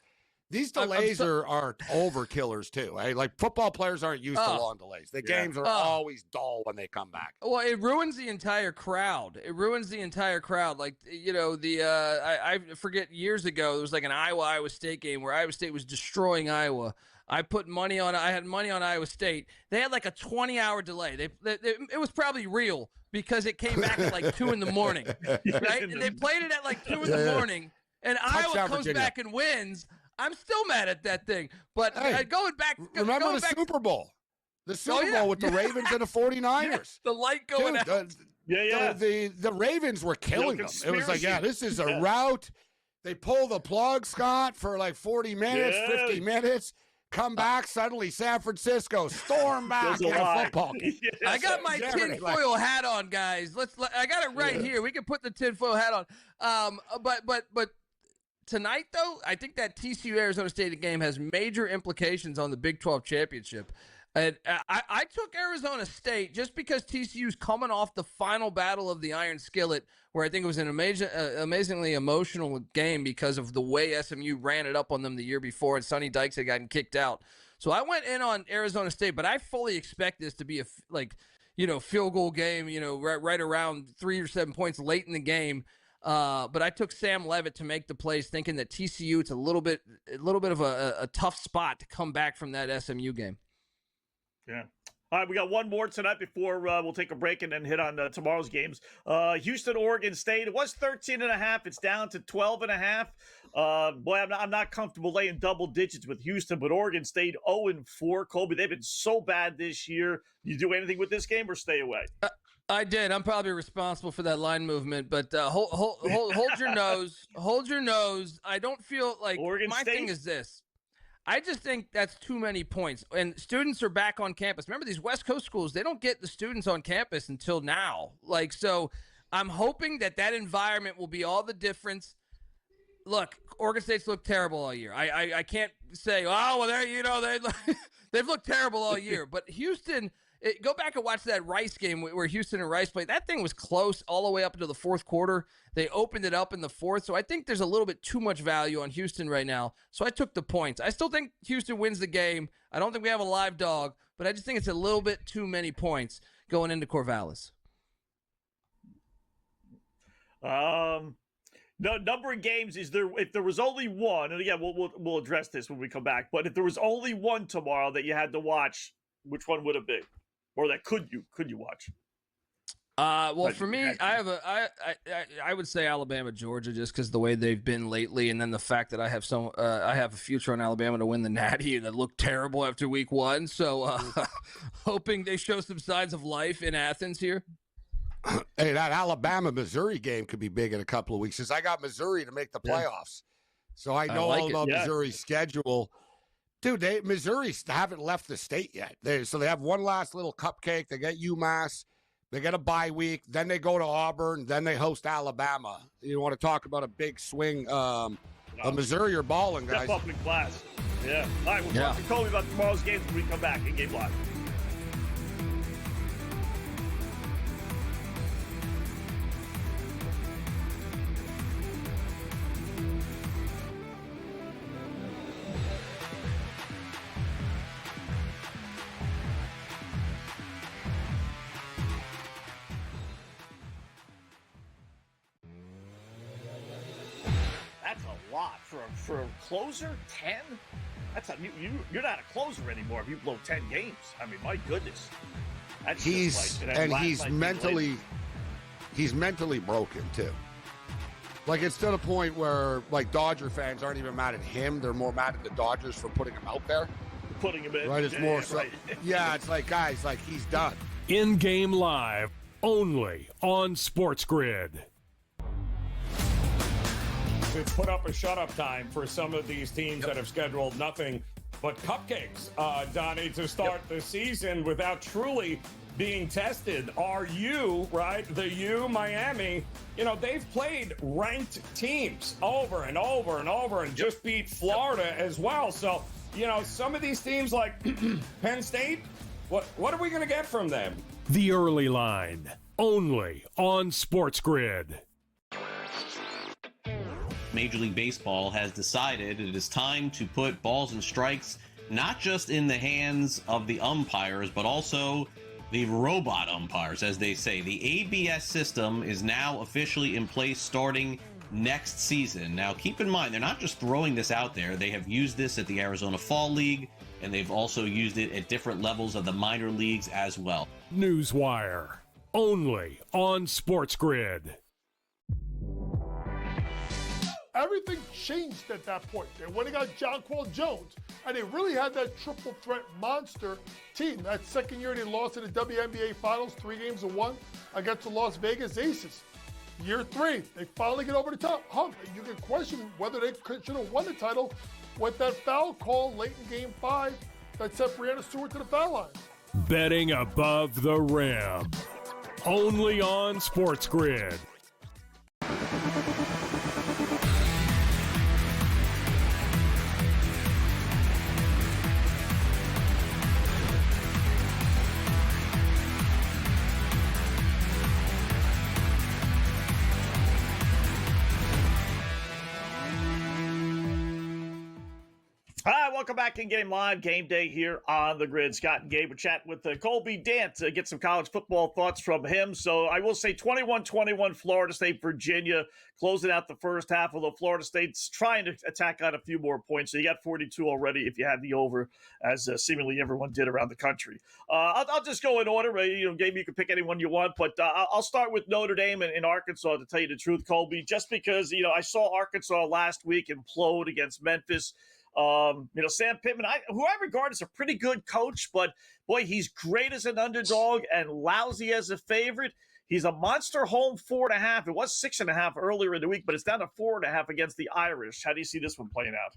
these delays are overkillers too. Eh? Like football players aren't used to long delays. The games are always dull when they come back. Well, it ruins the entire crowd. Like, I forget years ago, there was like an Iowa State game where Iowa State was destroying Iowa. I had money on Iowa State. They had like a 20-hour delay. It was probably real because it came back at like 2 a.m, right? And they played it at like 2 a.m, and Iowa comes back and wins. I'm still mad at that thing. But going back, remember the Super Bowl? The Super Bowl with the Ravens and the 49ers. The light going out. The Ravens were killing them. It was like, this is a rout. They pull the plug, Scott, for like 40 minutes, 50 minutes. Come back, suddenly San Francisco storm back in a football game. I got my tinfoil hat on, guys. I got it right here. We can put the tinfoil hat on. But tonight, though, I think that TCU Arizona State game has major implications on the Big 12 championship. And I took Arizona State just because TCU's coming off the final battle of the Iron Skillet, where I think it was an amazingly emotional game because of the way SMU ran it up on them the year before, and Sonny Dykes had gotten kicked out. So I went in on Arizona State, but I fully expect this to be a field goal game, right around 3 or 7 points late in the game. But I took Sam Leavitt to make the plays, thinking that TCU, it's a little bit of a tough spot to come back from that SMU game. Yeah. All right, we got one more tonight before we'll take a break and then hit on tomorrow's games. Houston, Oregon State. It was 13.5. It's down to 12.5. Boy, I'm not comfortable laying double digits with Houston, but Oregon State 0-4. Colby, they've been so bad this year. You do anything with this game or stay away? I did. I'm probably responsible for that line movement, but hold your nose. Hold your nose. I don't feel like Oregon my State? thing is this. I just think that's too many points. And students are back on campus. Remember, these West Coast schools, they don't get the students on campus until now. So I'm hoping that environment will be all the difference. Look, Oregon State's looked terrible all year. I can't say, oh, well, they've looked terrible all year. But Houston, go back and watch that Rice game where Houston and Rice played. That thing was close all the way up into the fourth quarter. They opened it up in the fourth. So I think there's a little bit too much value on Houston right now. So I took the points. I still think Houston wins the game. I don't think we have a live dog, but I just think it's a little bit too many points going into Corvallis. No number of games is there. If there was only one, and again, we'll address this when we come back. But if there was only one tomorrow that you had to watch, which one would it be, or that could you watch? Well, for me, I would say Alabama, Georgia, just because the way they've been lately, and then the fact that I have a future on Alabama to win the Natty that looked terrible after week one. So, hoping they show some signs of life in Athens here. Hey, that Alabama-Missouri game could be big in a couple of weeks, since I got Missouri to make the playoffs. So I know all about Missouri's schedule. Dude, Missouri haven't left the state yet. They have one last little cupcake. They get UMass. They get a bye week. Then they go to Auburn. Then they host Alabama. You want to talk about a big swing? Missouri are balling, guys. Step up in class. Yeah. All right, we'll talk to Colby about tomorrow's games when we come back in Game Live. For a closer, 10? That's you're not a closer anymore if you blow 10 games. I mean, my goodness. That's he's mentally broken too. Like, it's to the point where, like, Dodger fans aren't even mad at him; they're more mad at the Dodgers for putting him out there. Putting him in, right? It's more so. Right. Yeah, it's like, guys, like, he's done. In Game Live, only on SportsGrid. To put up a shut-up time for some of these teams that have scheduled nothing but cupcakes, Donnie, to start the season without truly being tested. Are you, right, Miami, they've played ranked teams over and over and over and just beat Florida as well. So, some of these teams like Penn State, what are we going to get from them? The Early Line, only on SportsGrid. Major League Baseball has decided it is time to put balls and strikes not just in the hands of the umpires, but also the robot umpires, as they say. The ABS system is now officially in place starting next season. Now, keep in mind, they're not just throwing this out there. They have used this at the Arizona Fall League, and they've also used it at different levels of the minor leagues as well. Newswire, only on SportsGrid. Everything changed at that point. They went and got Jonquel Jones, and they really had that triple threat monster team. That second year they lost in the WNBA Finals, 3-1 against the Las Vegas Aces. Year 3, they finally get over the top hump. And you can question whether they should have won the title with that foul call late in Game 5 that sent Brianna Stewart to the foul line. Betting above the rim, only on SportsGrid. welcome back in Game Live. Game Day here on the Grid. Scott and Gabe were chatting with Colby Dant to get some college football thoughts from him. So I will say 21-21 Florida State, Virginia, closing out the first half, although Florida State's trying to attack on a few more points. So you got 42 already if you had the over, as seemingly everyone did around the country. I'll just go in order. Gabe, you can pick anyone you want, but I'll start with Notre Dame and Arkansas, to tell you the truth, Colby, just because, I saw Arkansas last week implode against Memphis. Sam Pittman, who I regard as a pretty good coach, but boy, he's great as an underdog and lousy as a favorite. He's a monster home 4.5. It was 6.5 earlier in the week, but it's down to 4.5 against the Irish. How do you see this one playing out?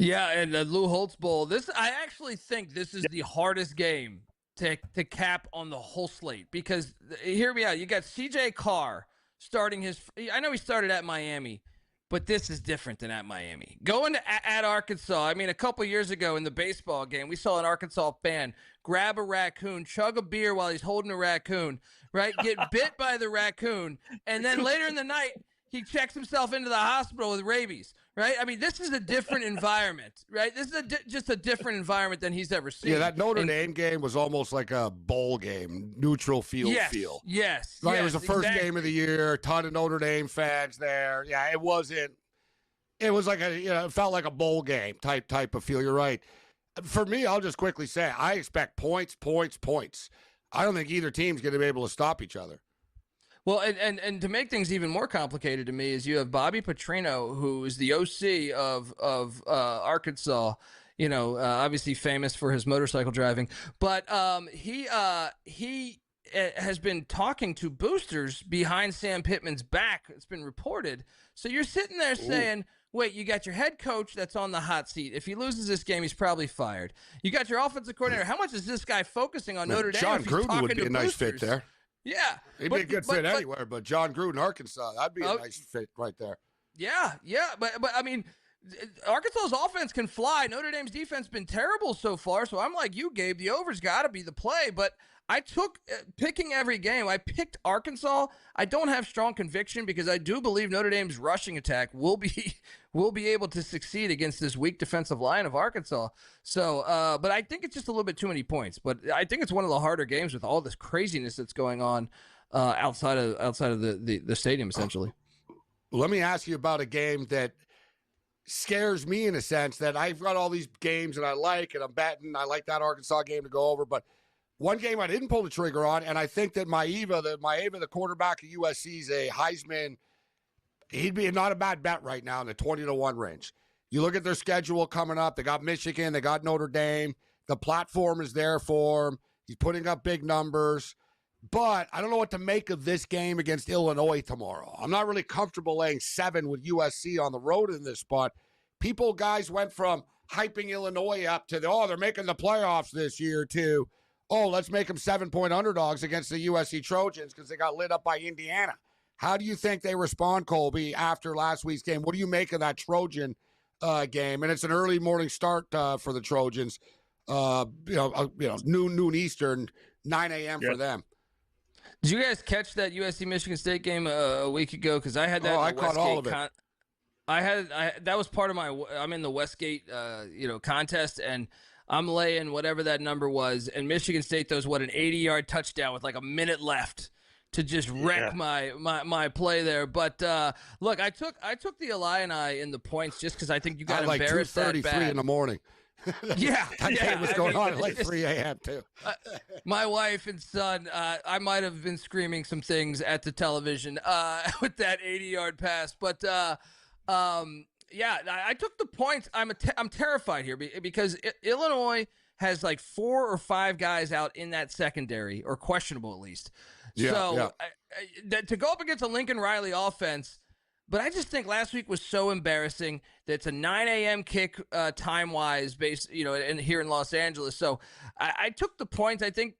Yeah, and the Lou Holtz Bowl. I actually think this is the hardest game to cap on the whole slate, because hear me out. You got CJ Carr starting I know he started at Miami, but this is different than at Miami. Going at Arkansas, a couple years ago in the baseball game, we saw an Arkansas fan grab a raccoon, chug a beer while he's holding a raccoon, right? Get bit by the raccoon, and then later in the night, he checks himself into the hospital with rabies, right? This is a different environment, right? This is just a different environment than he's ever seen. Yeah, that Notre Dame game was almost like a bowl game, neutral field feel. Yes. Right, it was the first game of the year, a ton of Notre Dame fans there. Yeah, it was like it felt like a bowl game type of feel. You're right. For me, I'll just quickly say, I expect points. I don't think either team's going to be able to stop each other. Well, and to make things even more complicated to me is you have Bobby Petrino, who is the OC of Arkansas, obviously famous for his motorcycle driving, but he has been talking to boosters behind Sam Pittman's back. It's been reported. So you're sitting there saying, wait, you got your head coach that's on the hot seat. If he loses this game, he's probably fired. You got your offensive coordinator. How much is this guy focusing on Notre Dame? John Gruden would be a nice fit there. Yeah. He'd be a good fit anywhere, but John Gruden, Arkansas, that'd be a nice fit right there. Yeah. But Arkansas's offense can fly. Notre Dame's defense been terrible so far, so I'm like you, Gabe. The over's got to be the play, but I took picking every game. I picked Arkansas. I don't have strong conviction because I do believe Notre Dame's rushing attack will be able to succeed against this weak defensive line of Arkansas. So, but I think it's just a little bit too many points. But I think it's one of the harder games with all this craziness that's going on outside of the stadium, essentially. Well, let me ask you about a game that scares me in a sense, that I've got all these games that I like, and I'm betting. I like that Arkansas game to go over, but one game I didn't pull the trigger on, and I think that Maiava, the quarterback of USC, is a Heisman. He'd be not a bad bet right now in the 20-1 range. You look at their schedule coming up. They got Michigan. They got Notre Dame. The platform is there for him. He's putting up big numbers. But I don't know what to make of this game against Illinois tomorrow. I'm not really comfortable laying 7 with USC on the road in this spot. Guys went from hyping Illinois up to, they're making the playoffs this year, to, let's make them 7-point underdogs against the USC Trojans because they got lit up by Indiana. How do you think they respond, Colby, after last week's game? What do you make of that Trojan game? And it's an early morning start for the Trojans. Noon Eastern, 9 a.m. for them. Did you guys catch that USC Michigan State game a week ago? Because I had that. I caught all of it. That was part of I'm in the Westgate, contest, and I'm laying whatever that number was, and Michigan State throws an 80-yard touchdown with like a minute left to just wreck my play there. But look, I took the Illini in the points just because I think you got embarrassed that bad. 2:33 in the morning. Yeah, that game was going on at like 3 a.m. too. My wife and son, I might have been screaming some things at the television with that 80-yard pass, but I took the points. I'm terrified here because Illinois has like 4 or 5 guys out in that secondary, or questionable at least. To go up against a Lincoln Riley offense. But I just think last week was so embarrassing that it's a 9 a.m. kick time-wise based, and here in Los Angeles. So I took the points. I think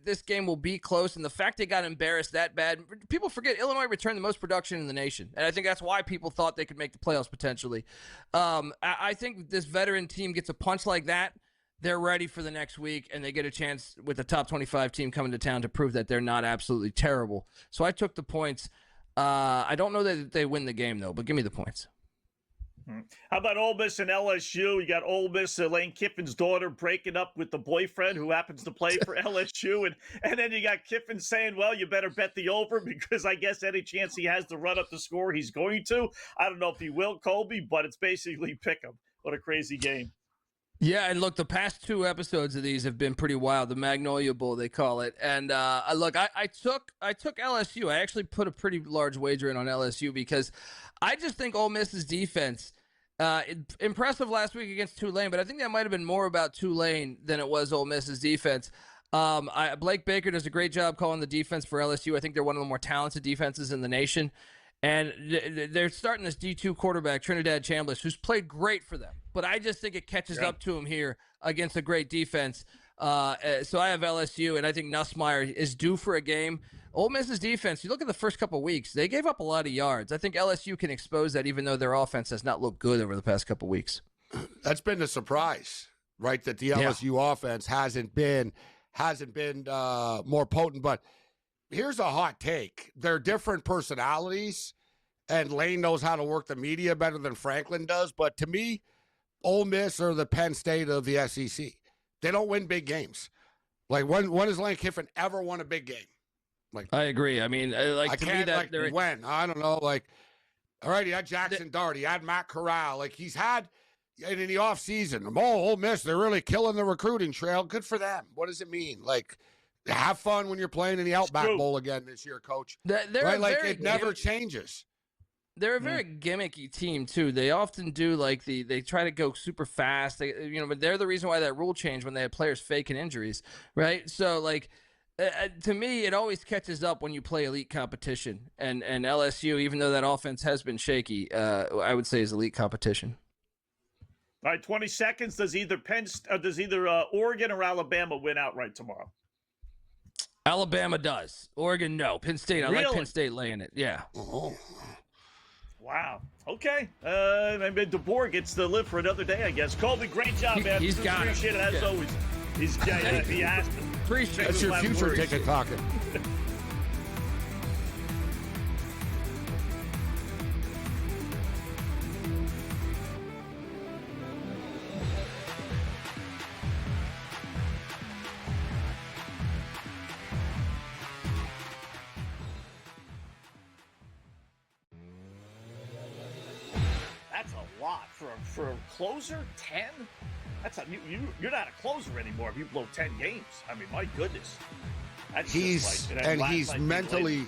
this game will be close, and the fact they got embarrassed that bad, people forget Illinois returned the most production in the nation, and I think that's why people thought they could make the playoffs potentially. I think this veteran team gets a punch like that, they're ready for the next week, and they get a chance with the top 25 team coming to town to prove that they're not absolutely terrible. So I took the points. I don't know that they win the game, though, but give me the points. How about Ole Miss and LSU? You got Ole Miss, Lane Kiffin's daughter breaking up with the boyfriend who happens to play for LSU. And then you got Kiffin saying, well, you better bet the over because I guess any chance he has to run up the score, he's going to. I don't know if he will, Colby, but it's basically pick 'em. What a crazy game. Yeah, and look, the past 2 episodes of these have been pretty wild. The Magnolia Bowl, they call it. And look, I took LSU. I actually put a pretty large wager in on LSU because I just think Ole Miss's defense, impressive last week against Tulane, but I think that might have been more about Tulane than it was Ole Miss's defense. Blake Baker does a great job calling the defense for LSU. I think they're one of the more talented defenses in the nation. And they're starting this D2 quarterback, Trinidad Chambliss, who's played great for them. But I just think it catches up to him here against a great defense. So I have LSU, and I think Nussmeier is due for a game. Ole Miss's defense, you look at the first couple of weeks, they gave up a lot of yards. I think LSU can expose that even though their offense has not looked good over the past couple of weeks. That's been the surprise, right, that the LSU offense hasn't been more potent. But here's a hot take. They're different personalities, and Lane knows how to work the media better than Franklin does. But to me, Ole Miss are the Penn State of the SEC. They don't win big games. Like, when has Lane Kiffin ever won a big game? Like, I agree. I mean, like, I to can't, me, that like, when? I don't know. Like, all right, he had Jackson Dart. He had Matt Corral. Like, he's had in the offseason. Ole Miss, they're really killing the recruiting trail. Good for them. What does it mean? Like, have fun when you're playing in the Outback Bowl again this year, Coach. Right? Like, it never changes. They're a very gimmicky team too. They often do like they try to go super fast. But they're the reason why that rule changed when they had players faking injuries, right? So like, to me, it always catches up when you play elite competition. And LSU, even though that offense has been shaky, I would say is elite competition. All right, 20 seconds. Does either Oregon or Alabama win outright tomorrow? Alabama does. Oregon, no. Penn State, I like Penn State laying it. Yeah. Oh. Wow. Okay. Maybe DeBoer gets to live for another day, I guess. Colby, great job, man. He's got it. Appreciate it as always. He asked him. Appreciate That's your future ticket talking. That's a lot for a closer. 10. That's you're not a closer anymore if you blow 10 games. I mean, my goodness. That's he's mentally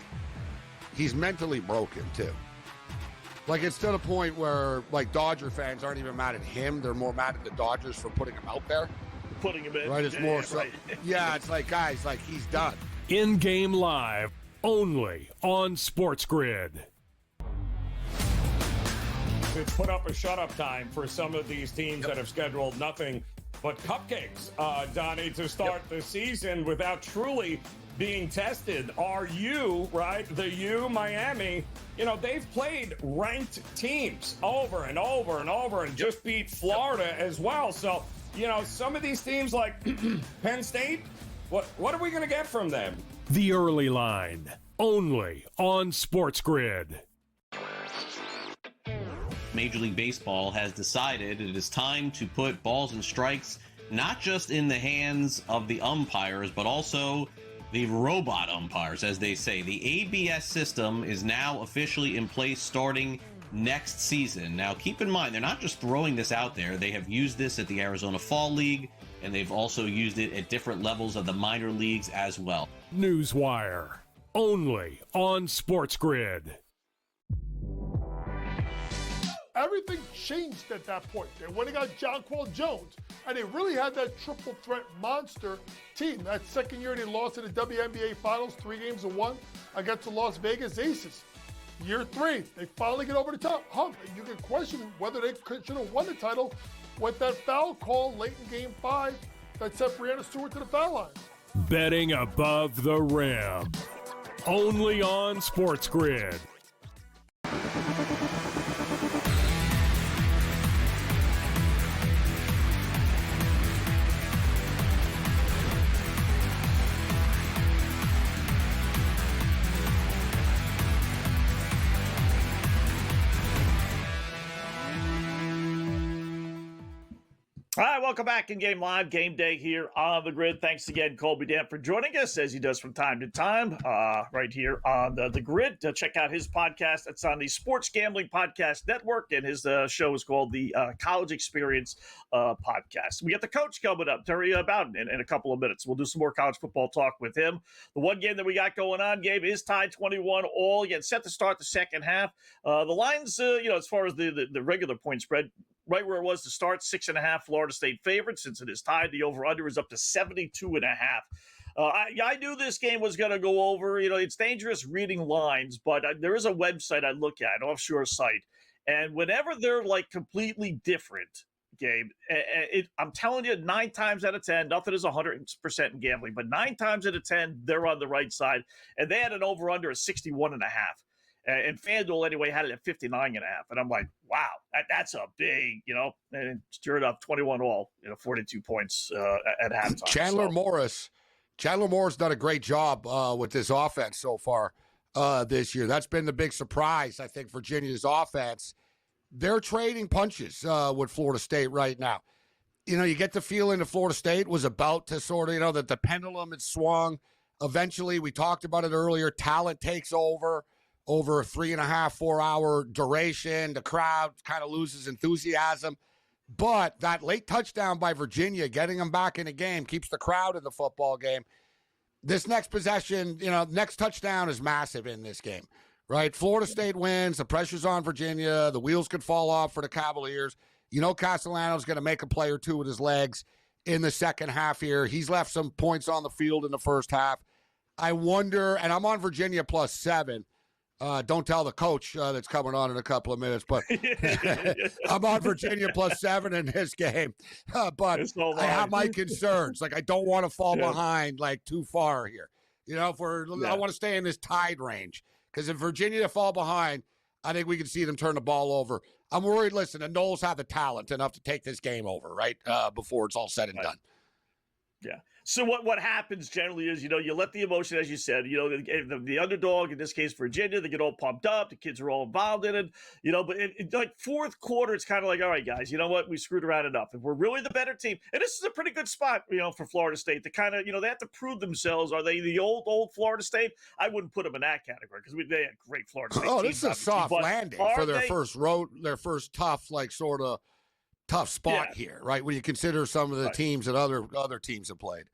broken too. Like, it's to the point where like Dodger fans aren't even mad at him; they're more mad at the Dodgers for putting him out there. Putting him in. Right? It's more so. Right. Yeah, it's like, guys, like, he's done. In-game live, only on SportsGrid. It's put up a shut-up time for some of these teams that have scheduled nothing but cupcakes, Donnie, to start the season without truly being tested. Are you, right, Miami, they've played ranked teams over and over and over and just beat Florida as well. So, some of these teams like Penn State, what are we going to get from them? The Early Line, only on SportsGrid. Major League Baseball has decided it is time to put balls and strikes not just in the hands of the umpires, but also the robot umpires, as they say. The ABS system is now officially in place starting next season. Now, keep in mind, they're not just throwing this out there. They have used this at the Arizona Fall League, and they've also used it at different levels of the minor leagues as well. Newswire, only on SportsGrid. Everything changed at that point. They went and got Jonquel Jones, and they really had that triple threat monster team. That second year they lost in the WNBA Finals, 3-1 against the Las Vegas Aces. Year 3, they finally get over the top hump. And you can question whether they should have won the title with that foul call late in Game 5 that sent Breanna Stewart to the foul line. Betting above the rim, only on SportsGrid. All right, welcome back in Game Live, Game Day here on the Grid. Thanks again, Colby Dam, for joining us, as he does from time to time, right here on the Grid. Check out his podcast. It's on the Sports Gambling Podcast Network, and his show is called the College Experience Podcast. We got the coach coming up, Terry Bowden, in a couple of minutes. We'll do some more college football talk with him. The one game that we got going on, Gabe, is tied 21-all. Again, set to start the second half. The lines, as far as the regular point spread, right where it was to start, 6.5 Florida State favorites. Since it is tied, the over-under is up to 72.5. I knew this game was going to go over. It's dangerous reading lines, but there is a website I look at, an offshore site, and whenever they're like completely different, Gabe, I'm telling you, 9 times out of 10, nothing is 100% in gambling, but 9 times out of 10, they're on the right side, and they had an over-under of 61.5. And FanDuel, anyway, had it at 59.5. And I'm like, wow, that's a big, and sure enough, 21-all, 42 points at halftime. Chandler Morris done a great job with this offense so far this year. That's been the big surprise, I think, Virginia's offense. They're trading punches with Florida State right now. You get the feeling that Florida State was about to sort of, that the pendulum had swung. Eventually, we talked about it earlier, talent takes over a 3.5, 4 hour duration. The crowd kind of loses enthusiasm. But that late touchdown by Virginia, getting them back in the game, keeps the crowd in the football game. This next possession, next touchdown is massive in this game, right? Florida State wins. The pressure's on Virginia. The wheels could fall off for the Cavaliers. Castellano's going to make a play or two with his legs in the second half here. He's left some points on the field in the first half. I wonder, and I'm on Virginia +7. Don't tell the coach that's coming on in a couple of minutes, but I'm on Virginia +7 in this game. But I have my concerns. Like, I don't want to fall behind too far here. I want to stay in this tide range, because if Virginia fall behind, I think we can see them turn the ball over. I'm worried. Listen, the Noles have the talent enough to take this game over, right? Before it's all said and done. Yeah. So what happens generally is, you let the emotion, as you said, the underdog, in this case, Virginia, they get all pumped up. The kids are all involved in it, but like fourth quarter, it's kind of like, all right, guys, you know what? We screwed around enough. If we're really the better team, and this is a pretty good spot, for Florida State to kind of, they have to prove themselves. Are they the old Florida State? I wouldn't put them in that category, because they had great Florida State teams. This is a soft landing for their first tough, sort of tough spot here, right? When you consider some of the teams that other teams have played.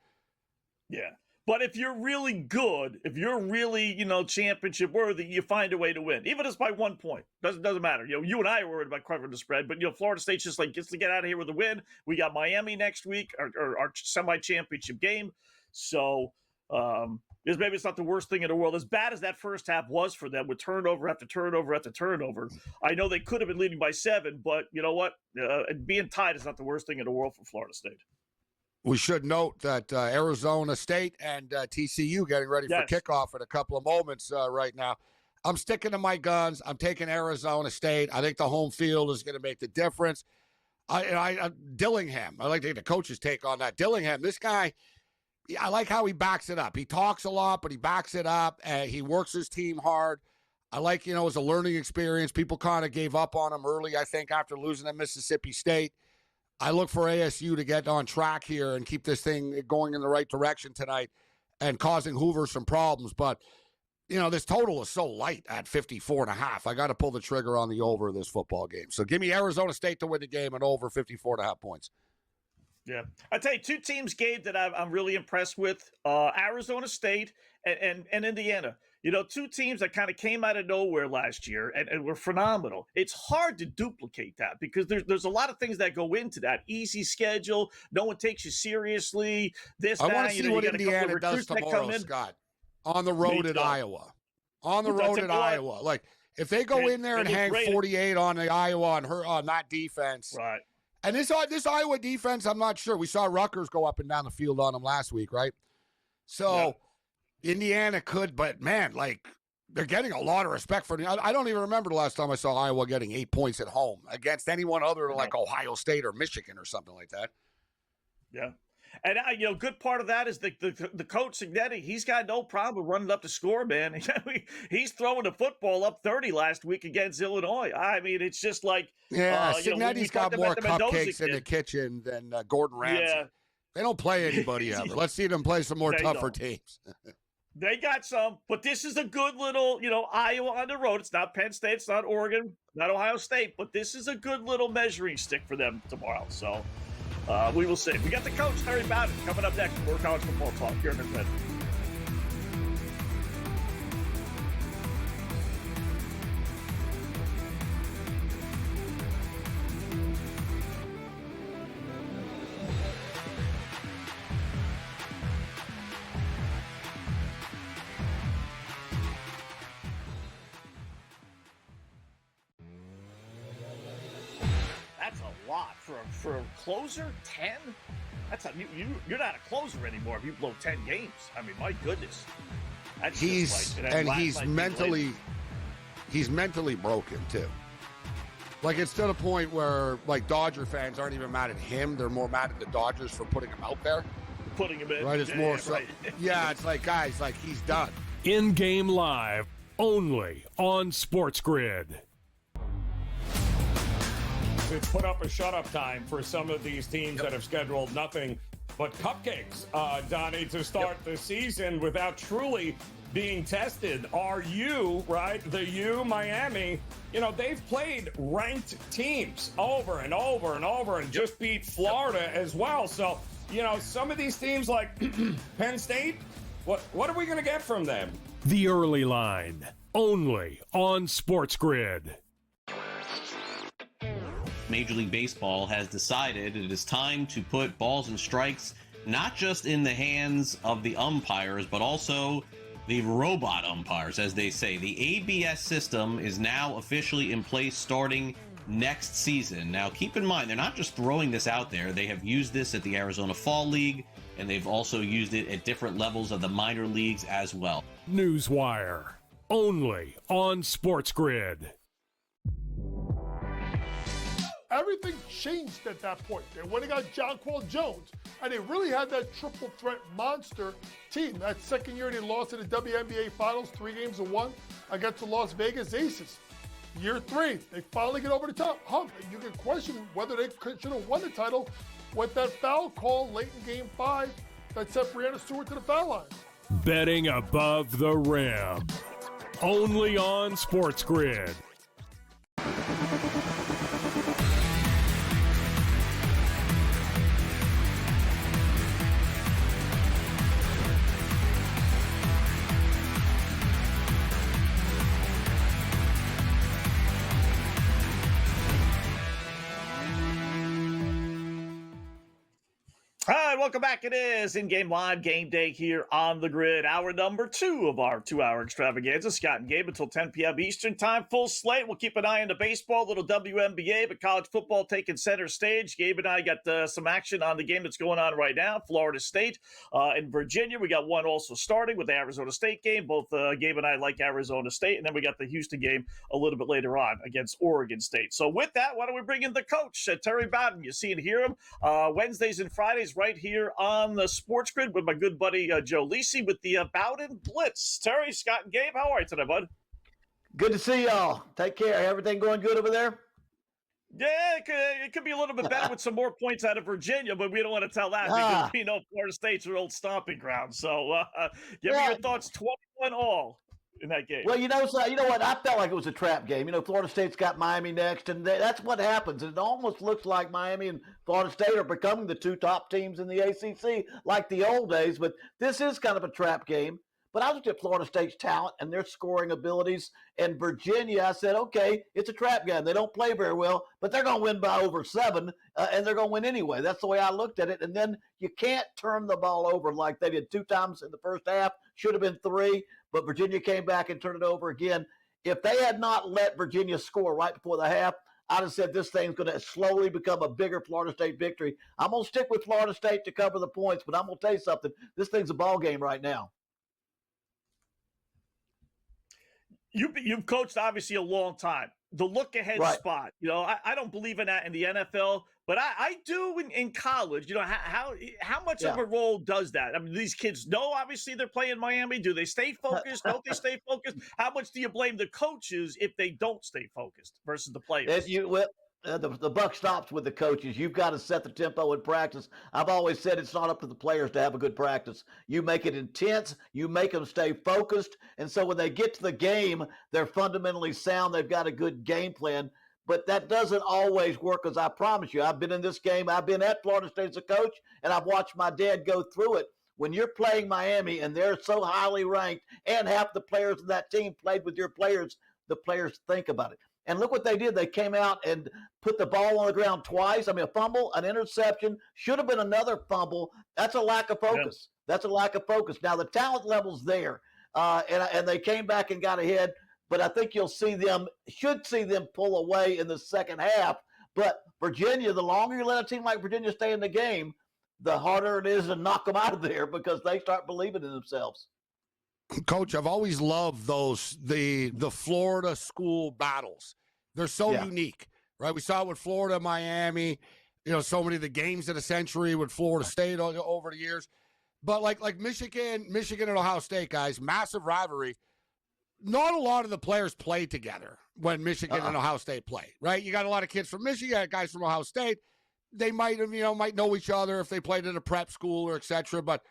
Yeah. But if you're really good, if you're really, championship worthy, you find a way to win. Even if it's by 1 point. Doesn't matter. You and I are worried about covering the spread, but Florida State's just gets to get out of here with a win. We got Miami next week, our semi-championship game. So maybe it's not the worst thing in the world. As bad as that first half was for them, with turnover after turnover after turnover, I know they could have been leading by 7, but you know what? Being tied is not the worst thing in the world for Florida State. We should note that Arizona State and TCU getting ready for kickoff in a couple of moments right now. I'm sticking to my guns. I'm taking Arizona State. I think the home field is going to make the difference. Dillingham, I like to take the coach's take on that. Dillingham, this guy, I like how he backs it up. He talks a lot, but he backs it up. He works his team hard. I like, it's a learning experience. People kind of gave up on him early, I think, after losing at Mississippi State. I look for ASU to get on track here and keep this thing going in the right direction tonight and causing Hoover some problems. But, this total is so light at 54.5. I got to pull the trigger on the over of this football game. So give me Arizona State to win the game and over 54.5 points. Yeah. I tell you, 2 teams, Gabe, that I'm really impressed with, Arizona State and Indiana. 2 teams that kind of came out of nowhere last year and were phenomenal. It's hard to duplicate that, because there's a lot of things that go into that. Easy schedule. No one takes you seriously. I want to see what Indiana does tomorrow, Scott, on the road at Iowa. On the road at Iowa. Like, if they go in there and hang 48 on the Iowa on that defense. Right. And this Iowa defense, I'm not sure. We saw Rutgers go up and down the field on them last week, right? So Indiana could, but man, they're getting a lot of respect for them. I don't even remember the last time I saw Iowa getting 8 points at home against anyone other than Ohio State or Michigan or something like that. Yeah. And good part of that is the coach Signetti. He's got no problem running up the score, man. He's throwing the football up 30 last week against Illinois. I mean, it's just like Signetti's got more cupcakes in the kitchen than Gordon Ramsay. Yeah. They don't play anybody ever. Let's see them play some more tougher teams. They got some, but this is a good little, Iowa on the road. It's not Penn State, it's not Oregon, not Ohio State, but this is a good little measuring stick for them tomorrow. So we will see. We got the coach, Terry Bowden, coming up next. More college football talk here in the Grid. That's a lot for a closer. 10. You're not a closer anymore if you blow 10 games. I mean, my goodness. That's he's mentally broken too. Like, it's to the point where like Dodger fans aren't even mad at him; they're more mad at the Dodgers for putting him out there. Putting him in. Right? It's more so. Right. Yeah, it's like, guys, like, he's done. In-game live, only on SportsGrid. It's put up a shut-up time for some of these teams that have scheduled nothing but cupcakes, Donnie, to start the season without truly being tested. Are you, right, Miami, they've played ranked teams over and over and over and just beat Florida as well. So, some of these teams like Penn State, what are we going to get from them? The Early Line, only on SportsGrid. Major League Baseball has decided it is time to put balls and strikes not just in the hands of the umpires, but also the robot umpires, as they say. The ABS system is now officially in place starting next season. Now, keep in mind, they're not just throwing this out there. They have used this at the Arizona Fall League, and they've also used it at different levels of the minor leagues as well. Newswire, only on SportsGrid. Everything changed at that point. They went and got Jonquel Jones, and they really had that triple threat monster team. That second year they lost in the WNBA Finals, 3-1 against the Las Vegas Aces. Year 3, they finally get over the top hump. And you can question whether they should have won the title with that foul call late in Game 5 that sent Breanna Stewart to the foul line. Betting above the rim, only on SportsGrid. All right, welcome back. It is in-game live game day here on the Grid. Hour number 2 of our 2-hour extravaganza. Scott and Gabe until 10 p.m. Eastern time. Full slate. We'll keep an eye on the baseball, little WNBA, but college football taking center stage. Gabe and I got some action on the game that's going on right now. Florida State and Virginia. We got one also starting with the Arizona State game. Both Gabe and I like Arizona State. And then we got the Houston game a little bit later on against Oregon State. So with that, why don't we bring in the coach, Terry Bowden. You see and hear him Wednesdays and Fridays right here on the SportsGrid with my good buddy Joe Lisi with the Bowden Blitz. Terry, Scott, and Gabe, how are you today, bud? Good to see y'all. Take care. Everything going good over there? Yeah, it could be a little bit better with some more points out of Virginia, but we don't want to tell that because we know Florida State's your old stomping ground. So give me your thoughts, 21-all in that game. Well, you know what? I felt like it was a trap game. Florida State's got Miami next, and that's what happens. It almost looks like Miami and Florida State are becoming the 2 top teams in the ACC like the old days, but this is kind of a trap game. But I looked at Florida State's talent and their scoring abilities, and Virginia, I said, okay, it's a trap game. They don't play very well, but they're going to win by over 7, and they're going to win anyway. That's the way I looked at it. And then you can't turn the ball over like they did 2 times in the first half. Should have been 3. But Virginia came back and turned it over again. If they had not let Virginia score right before the half, I'd have said this thing's going to slowly become a bigger Florida State victory. I'm going to stick with Florida State to cover the points, but I'm going to tell you something. This thing's a ball game right now. You've coached obviously a long time. The look-ahead spot, I don't believe in that in the NFL, But I do in college. How much of a role does that? I mean, these kids know obviously they're playing Miami. Do they stay focused? Don't they stay focused? How much do you blame the coaches if they don't stay focused versus the players? The buck stops with the coaches. You've got to set the tempo in practice. I've always said it's not up to the players to have a good practice. You make it intense. You make them stay focused. And so when they get to the game, they're fundamentally sound. They've got a good game plan. But that doesn't always work, because I promise you, I've been in this game. I've been at Florida State as a coach, and I've watched my dad go through it. When you're playing Miami and they're so highly ranked, and half the players of that team played with your players, the players think about it. And look what they did. They came out and put the ball on the ground twice. I mean, a fumble, an interception, should have been another fumble. That's a lack of focus. Yeah. That's a lack of focus. Now, the talent level's there, and they came back and got ahead. But I think should see them pull away in the second half. But Virginia, the longer you let a team like Virginia stay in the game, the harder it is to knock them out of there, because they start believing in themselves. Coach, I've always loved the Florida school battles. They're so unique, right? We saw it with Florida, Miami, so many of the games of the century with Florida State over the years. But like Michigan and Ohio State, guys, massive rivalry. Not a lot of the players play together when Michigan and Ohio State play, right? You got a lot of kids from Michigan, guys from Ohio State. They might know each other if they played at a prep school or et cetera. But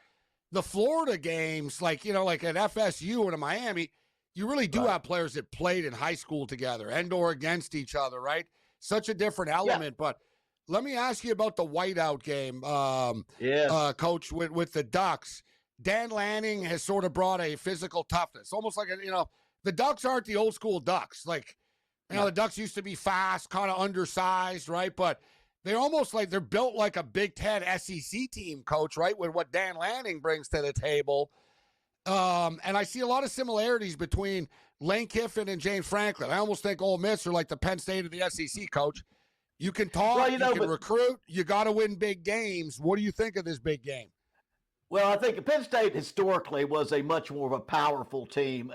the Florida games, like at FSU and in Miami, you really do have players that played in high school together and or against each other, right? Such a different element. Yeah. But let me ask you about the whiteout game, Coach, with the Ducks. Dan Lanning has sort of brought a physical toughness, almost like the Ducks aren't the old school Ducks. Like, the Ducks used to be fast, kind of undersized, right? But they're almost like they're built like a Big Ten SEC team, Coach, right? With what Dan Lanning brings to the table. And I see a lot of similarities between Lane Kiffin and James Franklin. I almost think Ole Miss are like the Penn State of the SEC, Coach. You can talk, you can recruit, you got to win big games. What do you think of this big game? Well, I think Penn State historically was a much more of a powerful team.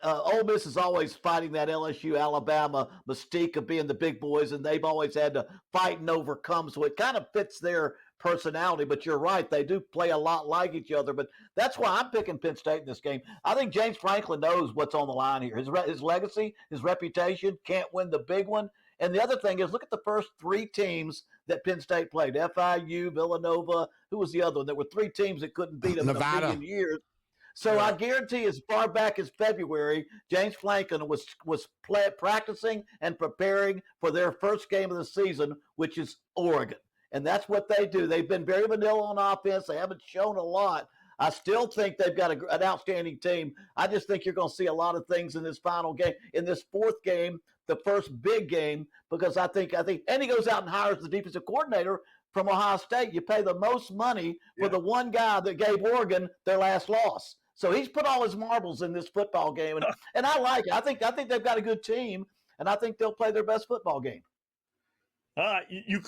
Ole Miss is always fighting that LSU, Alabama mystique of being the big boys, and they've always had to fight and overcome. So it kind of fits their personality. But you're right, they do play a lot like each other. But that's why I'm picking Penn State in this game. I think James Franklin knows what's on the line here. His legacy, his reputation, can't win the big one. And the other thing is, look at the first three teams that Penn State played: FIU, Villanova. Who was the other one? There were three teams that couldn't beat them Nevada. In a million years. So I guarantee, as far back as February, James Franklin was practicing and preparing for their first game of the season, which is Oregon. And that's what they do. They've been very vanilla on offense. They haven't shown a lot. I still think they've got an outstanding team. I just think you're going to see a lot of things in this final game, in this fourth game, the first big game, because I think, and he goes out and hires the defensive coordinator from Ohio State. You pay the most money for the one guy that gave Oregon their last loss. So he's put all his marbles in this football game, and I like it. I think they've got a good team, and I think they'll play their best football game. You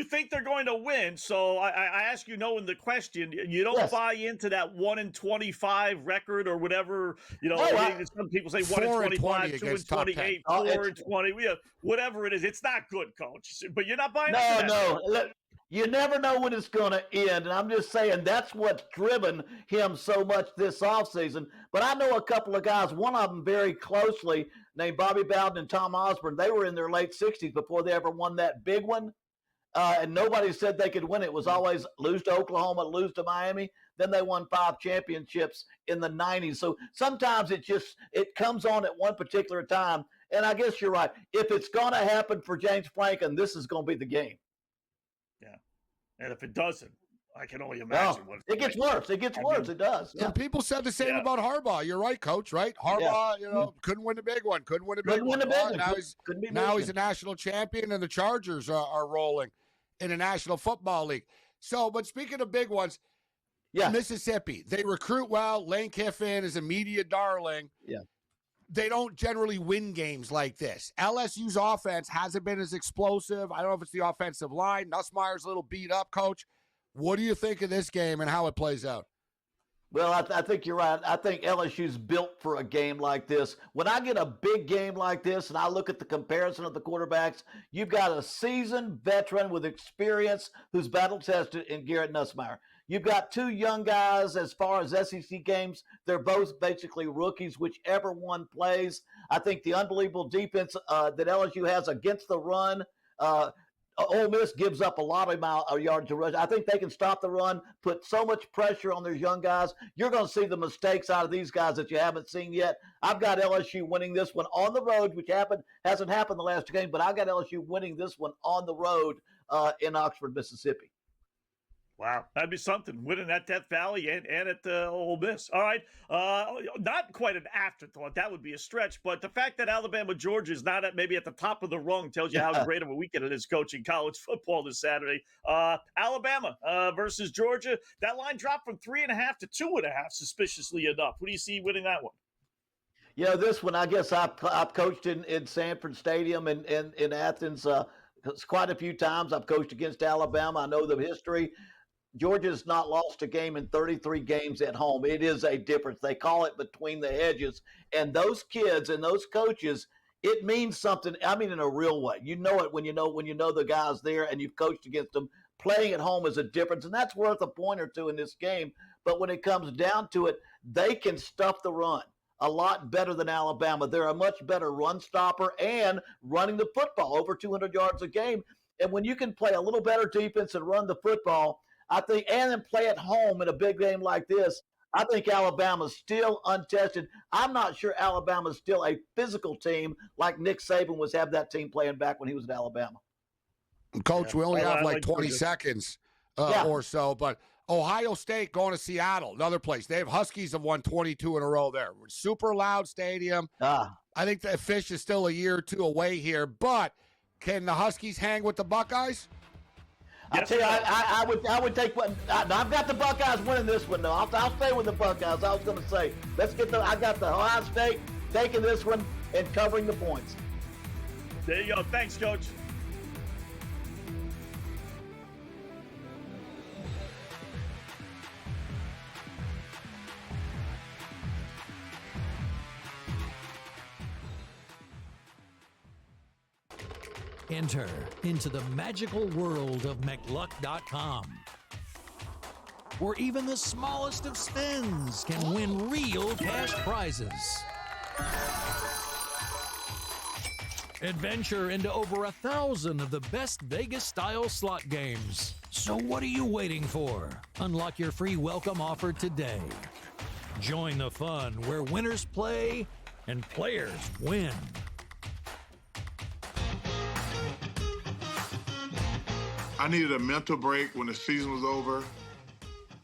think they're going to win? So I ask you, knowing the question, you don't buy into that 1-25 record or whatever. Some people say 1-25, 2-28, 4-20. Whatever it is, it's not good, Coach. But you're not buying into that. No. You never know when it's going to end. And I'm just saying that's what's driven him so much this offseason. But I know a couple of guys, one of them very closely, named Bobby Bowden and Tom Osborne. They were in their late 60s before they ever won that big one. And nobody said they could win it. It was always lose to Oklahoma, lose to Miami. Then they won 5 championships in the 90s. So sometimes it comes on at one particular time. And I guess you're right. If it's going to happen for James Franklin, this is going to be the game. Yeah. And if it doesn't, I can only imagine what it gets worse. It gets worse. It does. And people said the same about Harbaugh. You're right, Coach, right? Harbaugh, couldn't win the big one. Couldn't win a big one. Now he's a national champion, and the Chargers are rolling in the National Football League. So, but speaking of big ones, Mississippi, they recruit well. Lane Kiffin is a media darling. Yeah. They don't generally win games like this. LSU's offense hasn't been as explosive. I don't know if it's the offensive line. Nussmeier's a little beat up, Coach. What do you think of this game and how it plays out? Well, I think you're right. I think LSU's built for a game like this. When I get a big game like this and I look at the comparison of the quarterbacks, you've got a seasoned veteran with experience who's battle-tested in Garrett Nussmeier. You've got two young guys as far as SEC games. They're both basically rookies, whichever one plays. I think the unbelievable defense that LSU has against the run, Ole Miss gives up a lot of yards to rush. I think they can stop the run, put so much pressure on their young guys. You're going to see the mistakes out of these guys that you haven't seen yet. I've got LSU winning this one on the road, which hasn't happened the last two games, but I've got LSU winning this one on the road in Oxford, Mississippi. Wow, that'd be something, winning at Death Valley and at Ole Miss. All right, not quite an afterthought. That would be a stretch. But the fact that Alabama-Georgia is not maybe at the top of the rung tells you how great of a weekend it is coaching college football this Saturday. Alabama versus Georgia. That line dropped from 3.5 to 2.5, suspiciously enough. Who do you see winning that one? You know, this one, I guess I've coached in Sanford Stadium in Athens quite a few times. I've coached against Alabama. I know the history. Georgia's not lost a game in 33 games at home. It is a difference. They call it between the hedges. And those kids and those coaches, it means something. I mean, in a real way. You know it when you know the guys there and you've coached against them. Playing at home is a difference, and that's worth a point or two in this game. But when it comes down to it, they can stuff the run a lot better than Alabama. They're a much better run stopper and running the football, over 200 yards a game. And when you can play a little better defense and run the football, I think, and then play at home in a big game like this, I think Alabama's still untested. I'm not sure Alabama's still a physical team like Nick Saban was having that team playing back when he was at Alabama. Coach, we only have like 20 seconds or so, but Ohio State going to Seattle, another place. They have Huskies have won 22 in a row there. Super loud stadium. I think the Fish is still a year or two away here, but can the Huskies hang with the Buckeyes? I tell you, I would take one. I've got the Buckeyes winning this one, though. I'll stay with the Buckeyes. I was going to say, I got the Ohio State taking this one and covering the points. There you go. Thanks, Coach. Enter into the magical world of McLuck.com, where even the smallest of spins can win real cash prizes. Adventure into over 1,000 of the best Vegas-style slot games. So what are you waiting for? Unlock your free welcome offer today. Join the fun where winners play and players win. I needed a mental break when the season was over.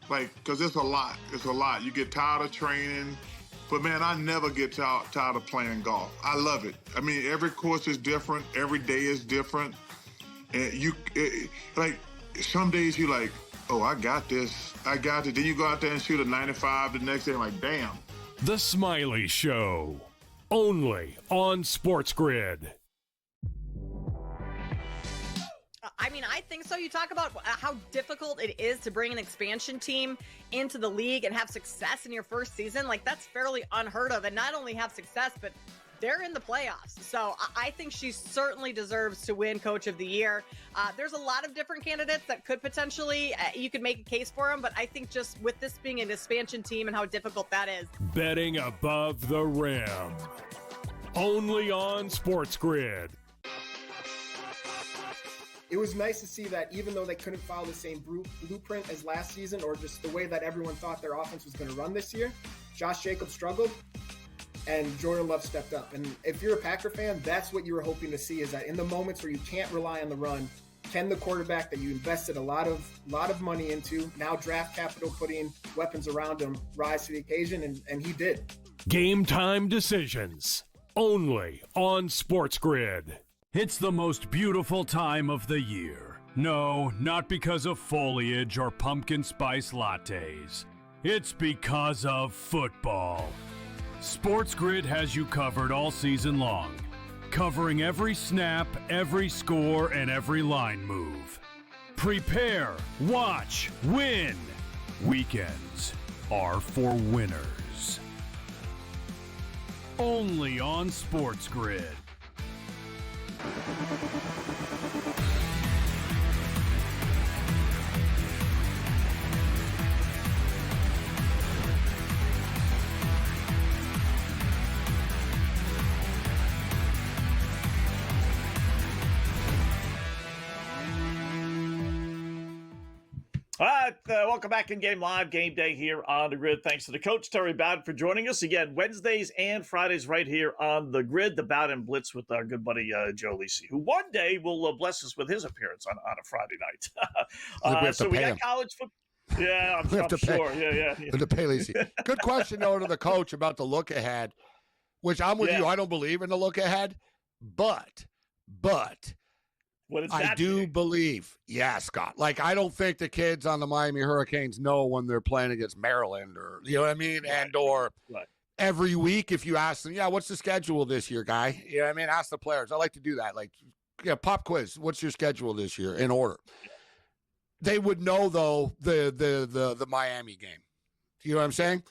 Because it's a lot. It's a lot. You get tired of training. But, man, I never get tired of playing golf. I love it. I mean, every course is different. Every day is different. And some days you're like, oh, I got this. I got it. Then you go out there and shoot a 95 the next day. I'm like, damn. The Smiley Show. Only on SportsGrid. I mean, I think so. You talk about how difficult it is to bring an expansion team into the league and have success in your first season. Like, that's fairly unheard of. And not only have success, but they're in the playoffs. So I think she certainly deserves to win Coach of the Year. There's a lot of different candidates that could potentially, you could make a case for them. But I think just with this being an expansion team and how difficult that is. Betting above the rim. Only on SportsGrid. It was nice to see that even though they couldn't follow the same blueprint as last season, or just the way that everyone thought their offense was going to run this year, Josh Jacobs struggled and Jordan Love stepped up. And if you're a Packer fan, that's what you were hoping to see, is that in the moments where you can't rely on the run, can the quarterback that you invested a lot of money into, now draft capital, putting weapons around him, rise to the occasion, and he did. Game time decisions. Only on SportsGrid. It's the most beautiful time of the year. No, not because of foliage or pumpkin spice lattes. It's because of football. SportsGrid has you covered all season long, covering every snap, every score, and every line move. Prepare, watch, win. Weekends are for winners. Only on SportsGrid. All right, welcome back in Game Live, Game Day here on the Grid. Thanks to the coach, Terry Bowden, for joining us again Wednesdays and Fridays right here on the Grid. The Bowden Blitz with our good buddy Joe Lisi, who one day will bless us with his appearance on a Friday night. So we got college football. Yeah, I'm sure. Yeah. To pay Lisi. Good question, though, to the coach about the look ahead, which I'm with you. I don't believe in the look ahead, but I do believe, Scott. Like, I don't think the kids on the Miami Hurricanes know when they're playing against Maryland or, you know what I mean? Right. Every week, if you ask them, what's the schedule this year, guy? You know what I mean? Ask the players. I like to do that. Like, pop quiz. What's your schedule this year in order? They would know, though, the Miami game. You know what I'm saying?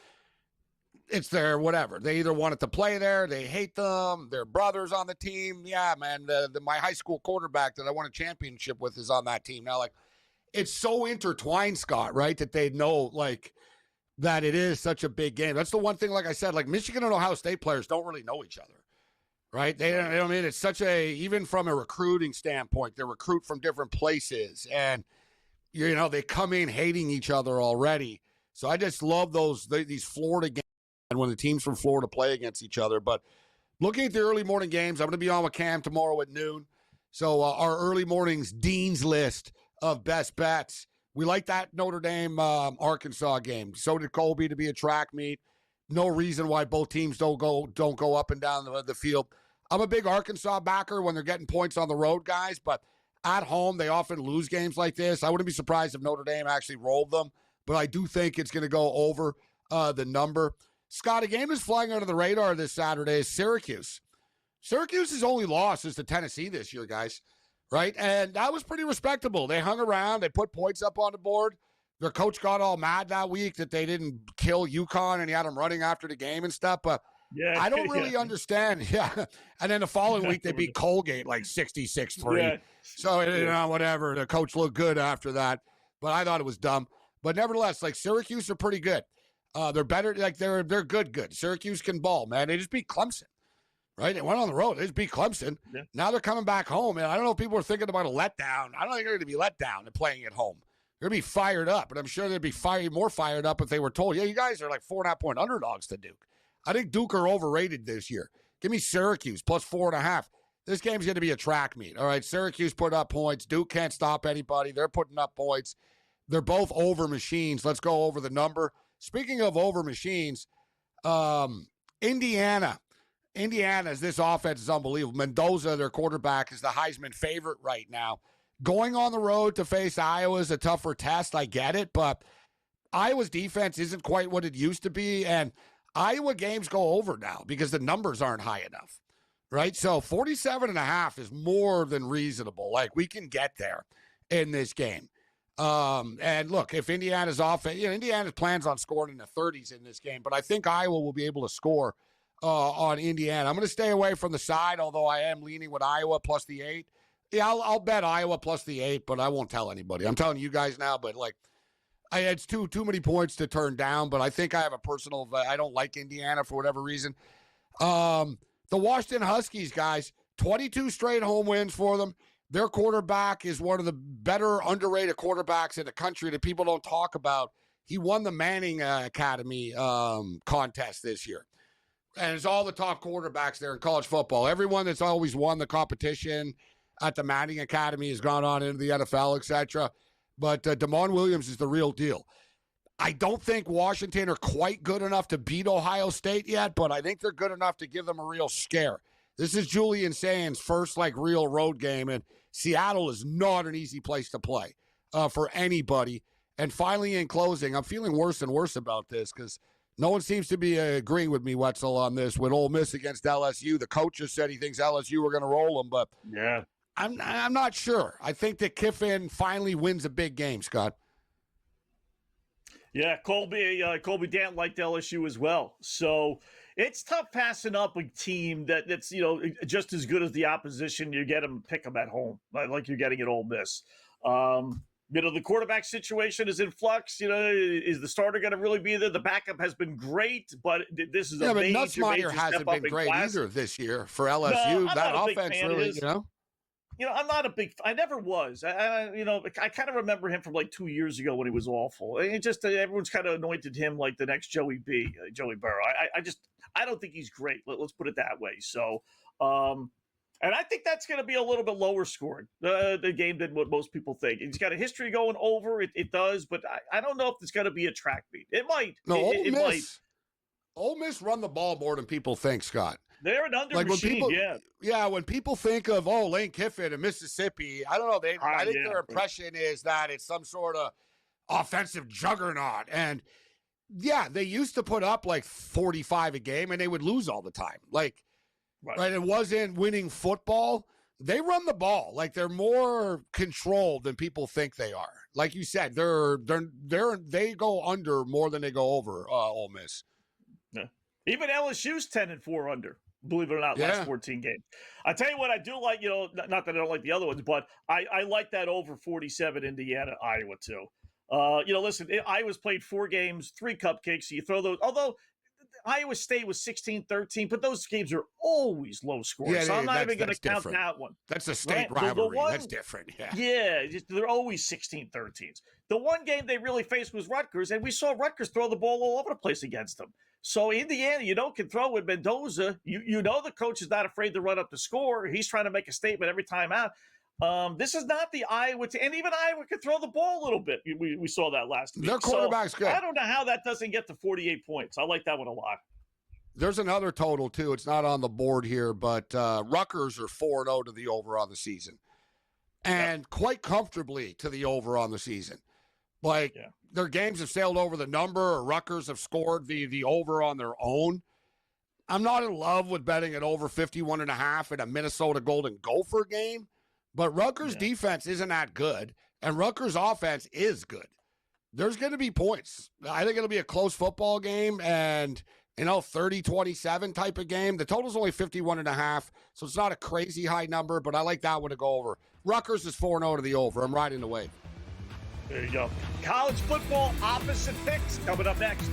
It's their whatever. They either wanted to play there, they hate them, their brothers on the team. Yeah, man, my high school quarterback that I won a championship with is on that team. Now, like, it's so intertwined, Scott, right, that they know, like, that it is such a big game. That's the one thing, like I said, like, Michigan and Ohio State players don't really know each other, right? They don't, you know what I mean? It's such a, even from a recruiting standpoint, they recruit from different places, and, you know, they come in hating each other already. So I just love these Florida games. And when the teams from Florida play against each other. But looking at the early morning games, I'm going to be on with Cam tomorrow at noon. So our early morning's Dean's list of best bets. We like that Notre Dame Arkansas game. So did Colby to be a track meet. No reason why both teams don't go up and down the field. I'm a big Arkansas backer when they're getting points on the road, guys. But at home, they often lose games like this. I wouldn't be surprised if Notre Dame actually rolled them. But I do think it's going to go over the number. Scott, a game that's flying under the radar this Saturday is Syracuse. Syracuse's only loss is to Tennessee this year, guys, right? And that was pretty respectable. They hung around. They put points up on the board. Their coach got all mad that week that they didn't kill UConn and he had them running after the game and stuff. But I don't really understand. Yeah. And then the following week, they beat Colgate like 66-3. Yeah. So, you know, whatever. The coach looked good after that. But I thought it was dumb. But nevertheless, like, Syracuse are pretty good. They're better, like they're good. Syracuse can ball, man. They just beat Clemson, right? They went on the road. They just beat Clemson. Yeah. Now they're coming back home, and I don't know if people are thinking about a letdown. I don't think they're going to be let down and playing at home. They're going to be fired up, but I'm sure they'd be more fired up if they were told, you guys are like 4.5-point underdogs to Duke. I think Duke are overrated this year. Give me Syracuse plus 4.5. This game's going to be a track meet. All right, Syracuse put up points. Duke can't stop anybody. They're putting up points. They're both over machines. Let's go over the number. Speaking of over machines, Indiana's this offense is unbelievable. Mendoza, their quarterback, is the Heisman favorite right now. Going on the road to face Iowa is a tougher test. I get it, but Iowa's defense isn't quite what it used to be, and Iowa games go over now because the numbers aren't high enough, right? So 47.5 is more than reasonable. Like, we can get there in this game. And look, if Indiana's offense, Indiana plans on scoring in the 30s in this game, but I think Iowa will be able to score on Indiana. I'm going to stay away from the side, although I am leaning with Iowa plus the 8. Yeah, I'll bet Iowa plus the 8, but I won't tell anybody. I'm telling you guys now, but like, it's too many points to turn down, but I think I have a personal, I don't like Indiana for whatever reason. The Washington Huskies, guys, 22 straight home wins for them. Their quarterback is one of the better underrated quarterbacks in the country that people don't talk about. He won the Manning Academy contest this year. And it's all the top quarterbacks there in college football. Everyone that's always won the competition at the Manning Academy has gone on into the NFL, etc. But Damon Williams is the real deal. I don't think Washington are quite good enough to beat Ohio State yet, but I think they're good enough to give them a real scare. This is Julian Sands' first, like, real road game, and Seattle is not an easy place to play for anybody. And finally, in closing, I'm feeling worse and worse about this because no one seems to be agreeing with me, Wetzel, on this. With Ole Miss against LSU, the coach just said he thinks LSU are going to roll them, but yeah, I'm not sure. I think that Kiffin finally wins a big game, Scott. Yeah, Colby Dant liked LSU as well. So it's tough passing up a team that's just as good as the opposition. You get them, pick them at home, like you're getting at Ole Miss. The quarterback situation is in flux. Is the starter going to really be there? The backup has been great, but this is a but major Nussmeier hasn't been great either this year for LSU. No, that offense really, I'm not a big. I never was. I kind of remember him from like 2 years ago when he was awful. It just everyone's kind of anointed him like the next Joey Burrow. I don't think he's great. Let's put it that way. So, and I think that's going to be a little bit lower scoring the game than what most people think. He's got a history going over. It does, but I don't know if it's going to be a track meet. It might. No, it might. Ole Miss run the ball more than people think, Scott. They're an under machine, when people think of Lane Kiffin and Mississippi, I don't know. I think their impression is that it's some sort of offensive juggernaut. And they used to put up like 45 a game, and they would lose all the time. Right? It wasn't winning football. They run the ball like they're more controlled than people think they are. Like you said, they go under more than they go over. Ole Miss. Yeah. Even LSU's 10-4 under. Believe it or not, last 14 games. I tell you what, I do like, not that I don't like the other ones, but I like that over 47 Indiana, Iowa too. Listen, Iowa's played 4 games, 3 cupcakes. So you throw those, although Iowa State was 16-13, but those games are always low scoring. So I'm not even going to count that one. That's a state rivalry. That's different. Yeah, they're always 16-13s. The one game they really faced was Rutgers, and we saw Rutgers throw the ball all over the place against them. So Indiana, can throw with Mendoza. The coach is not afraid to run up the score. He's trying to make a statement every time out. This is not the Iowa team, and even Iowa could throw the ball a little bit. We saw that last week. Their quarterback's good. I don't know how that doesn't get to 48 points. I like that one a lot. There's another total, too. It's not on the board here, but Rutgers are 4-0 to the over on the season. And quite comfortably to the over on the season. Their games have sailed over the number, or Rutgers have scored the over on their own. I'm not in love with betting at over 51.5 in a Minnesota Golden Gopher game, but Rutgers' defense isn't that good, and Rutgers' offense is good. There's going to be points. I think it'll be a close football game, and 30-27 type of game. The total's only 51.5, so it's not a crazy high number, but I like that one to go over. Rutgers is 4-0 to the over. I'm riding the wave. There you go. College football opposite picks coming up next.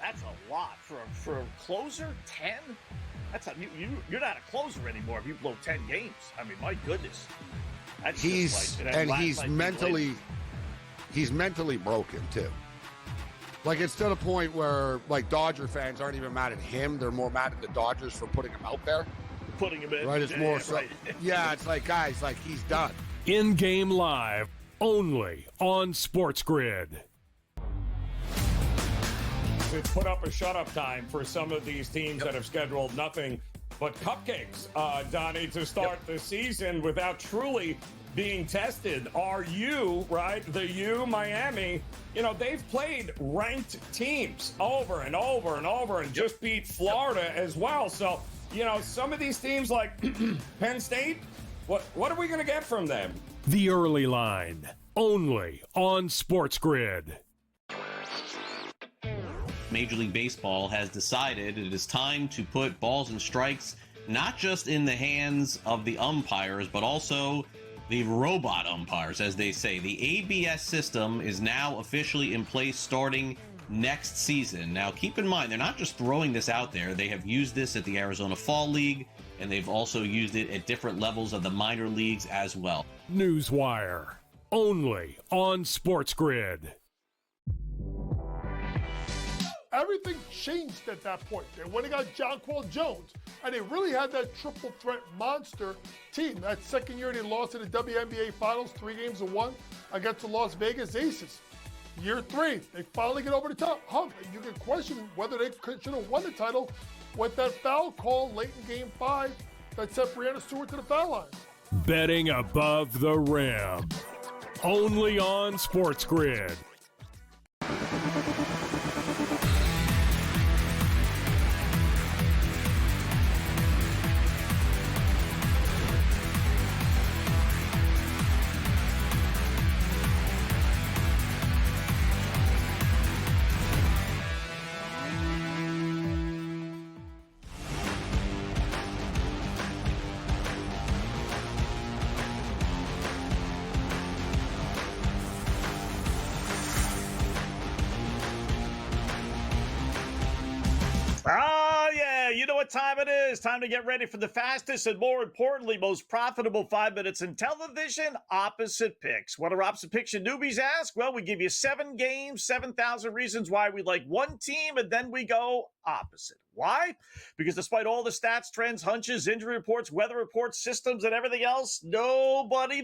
That's a lot for a closer. 10. That's you're not a closer anymore if you blow 10 games. I mean, my goodness. That's he's mentally broken too. It's to the point where Dodger fans aren't even mad at him; they're more mad at the Dodgers for putting him out there. Putting him in. Right? It's more so. Right. It's guys, he's done. In-game live, only on SportsGrid. To put up a shut-up time for some of these teams that have scheduled nothing but cupcakes, Donnie, to start the season without truly being tested. Are you, Miami, they've played ranked teams over and over and over and just beat Florida as well. So, some of these teams like Penn State, what are we going to get from them? The Early Line, only on SportsGrid. Major League Baseball has decided it is time to put balls and strikes not just in the hands of the umpires, but also the robot umpires, as they say. The ABS system is now officially in place starting next season. Now, keep in mind, they're not just throwing this out there. They have used this at the Arizona Fall League, and they've also used it at different levels of the minor leagues as well. Newswire, only on SportsGrid. Everything changed at that point. They went and got Jonquel Jones, and they really had that triple threat monster team. That second year they lost in the WNBA Finals, 3-1 against the Las Vegas Aces. Year 3, they finally get over the top hump. You can question whether they should have won the title with that foul call late in Game 5 that sent Breanna Stewart to the foul line. Betting above the rim. Only on SportsGrid. Oh, yeah, you know what time it is. Time to get ready for the fastest and, more importantly, most profitable 5 minutes in television, Opposite Picks. What are Opposite Picks, you newbies ask? Well, we give you 7 games, 7,000 reasons why we like one team, and then we go opposite. Why? Because despite all the stats, trends, hunches, injury reports, weather reports, systems, and everything else, nobody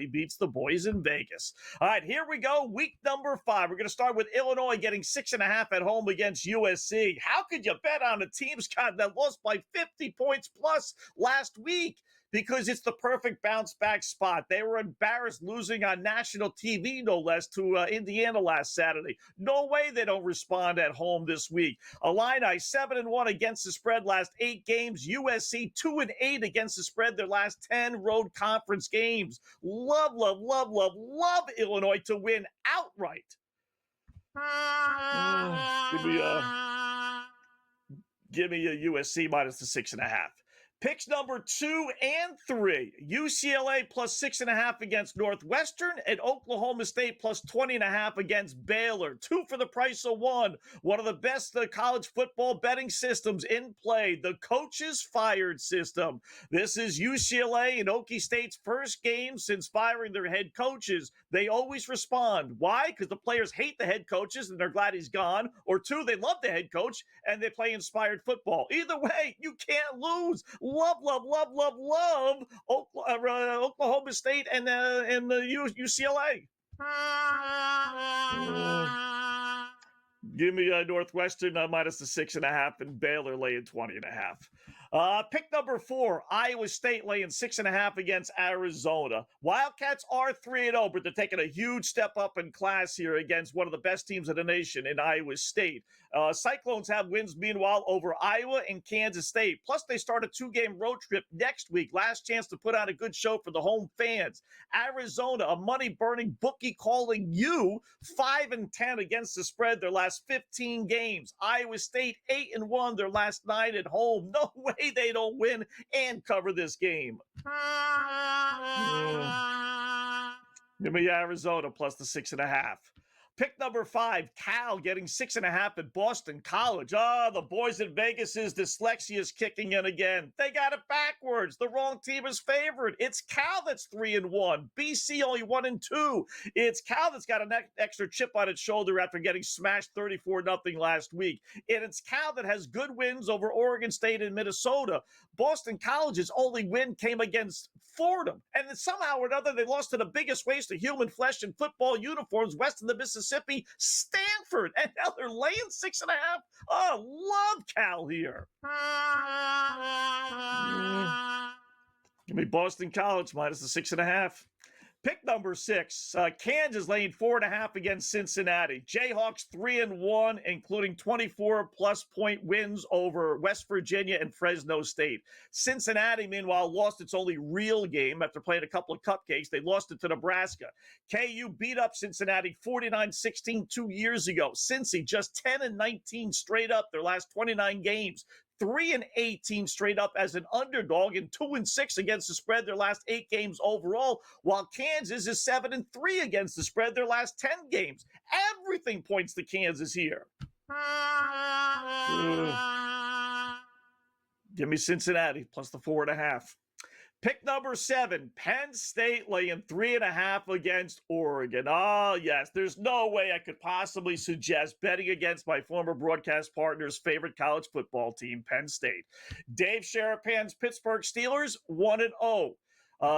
beats the boys in Vegas. All right, here we go. Week number 5. We're going to start with Illinois getting 6.5 at home against USC. How could you bet on a team, Scott, that lost by 50 points plus last week? Because it's the perfect bounce back spot. They were embarrassed losing on national TV, no less, to Indiana last Saturday. No way they don't respond at home this week. Illini 7-1 against the spread last 8 games. USC 2-8 against the spread their last 10 road conference games. Love Illinois to win outright. Give me a USC minus the 6.5. Picks number 2 and 3. UCLA plus 6.5 against Northwestern, and Oklahoma State plus 20.5 against Baylor. 2 for the price of 1. One of the best college football betting systems in play, the Coaches Fired system. This is UCLA and Okie State's first game since firing their head coaches. They always respond. Why? Because the players hate the head coaches and they're glad he's gone. Or 2, they love the head coach and they play inspired football. Either way, you can't lose. Love Oklahoma State and the UCLA. Give me Northwestern minus the 6.5 and Baylor laying 20.5. Pick number 4, Iowa State laying 6.5 against Arizona. Wildcats are 3-0, but they're taking a huge step up in class here against one of the best teams in the nation in Iowa State. Cyclones have wins, meanwhile, over Iowa and Kansas State. Plus, they start a 2-game road trip next week. Last chance to put on a good show for the home fans. Arizona, a money-burning bookie calling you 5-10 against the spread their last 15 games. Iowa State 8-1 their last 9 at home. No way they don't win and cover this game. Give me Arizona plus the 6.5. Pick number 5, Cal getting 6.5 at Boston College. The boys in Vegas' dyslexia is kicking in again. They got it backwards. The wrong team is favored. It's Cal that's 3-1. BC only 1-2. It's Cal that's got an extra chip on its shoulder after getting smashed 34-0 last week. And it's Cal that has good wins over Oregon State and Minnesota. Boston College's only win came against Fordham. And then somehow or another, they lost to the biggest waste of human flesh in football uniforms west of the Mississippi, Stanford. And now they're laying 6.5. Love Cal here. Give me Boston College minus the 6.5. Pick number 6, Kansas laying 4.5 against Cincinnati. Jayhawks 3-1, including 24-plus point wins over West Virginia and Fresno State. Cincinnati, meanwhile, lost its only real game after playing a couple of cupcakes. They lost it to Nebraska. KU beat up Cincinnati 49-16 2 years ago. Cincy just 10-19 straight up their last 29 games. 3-18 straight up as an underdog and 2-6 against the spread their last 8 games overall, while Kansas is 7-3 against the spread their last 10 games. Everything points to Kansas here. Give me Cincinnati plus the 4.5. Pick number 7, Penn State laying 3.5 against Oregon. Yes, there's no way I could possibly suggest betting against my former broadcast partner's favorite college football team, Penn State. Dave Sharapan's Pittsburgh Steelers, 1-0.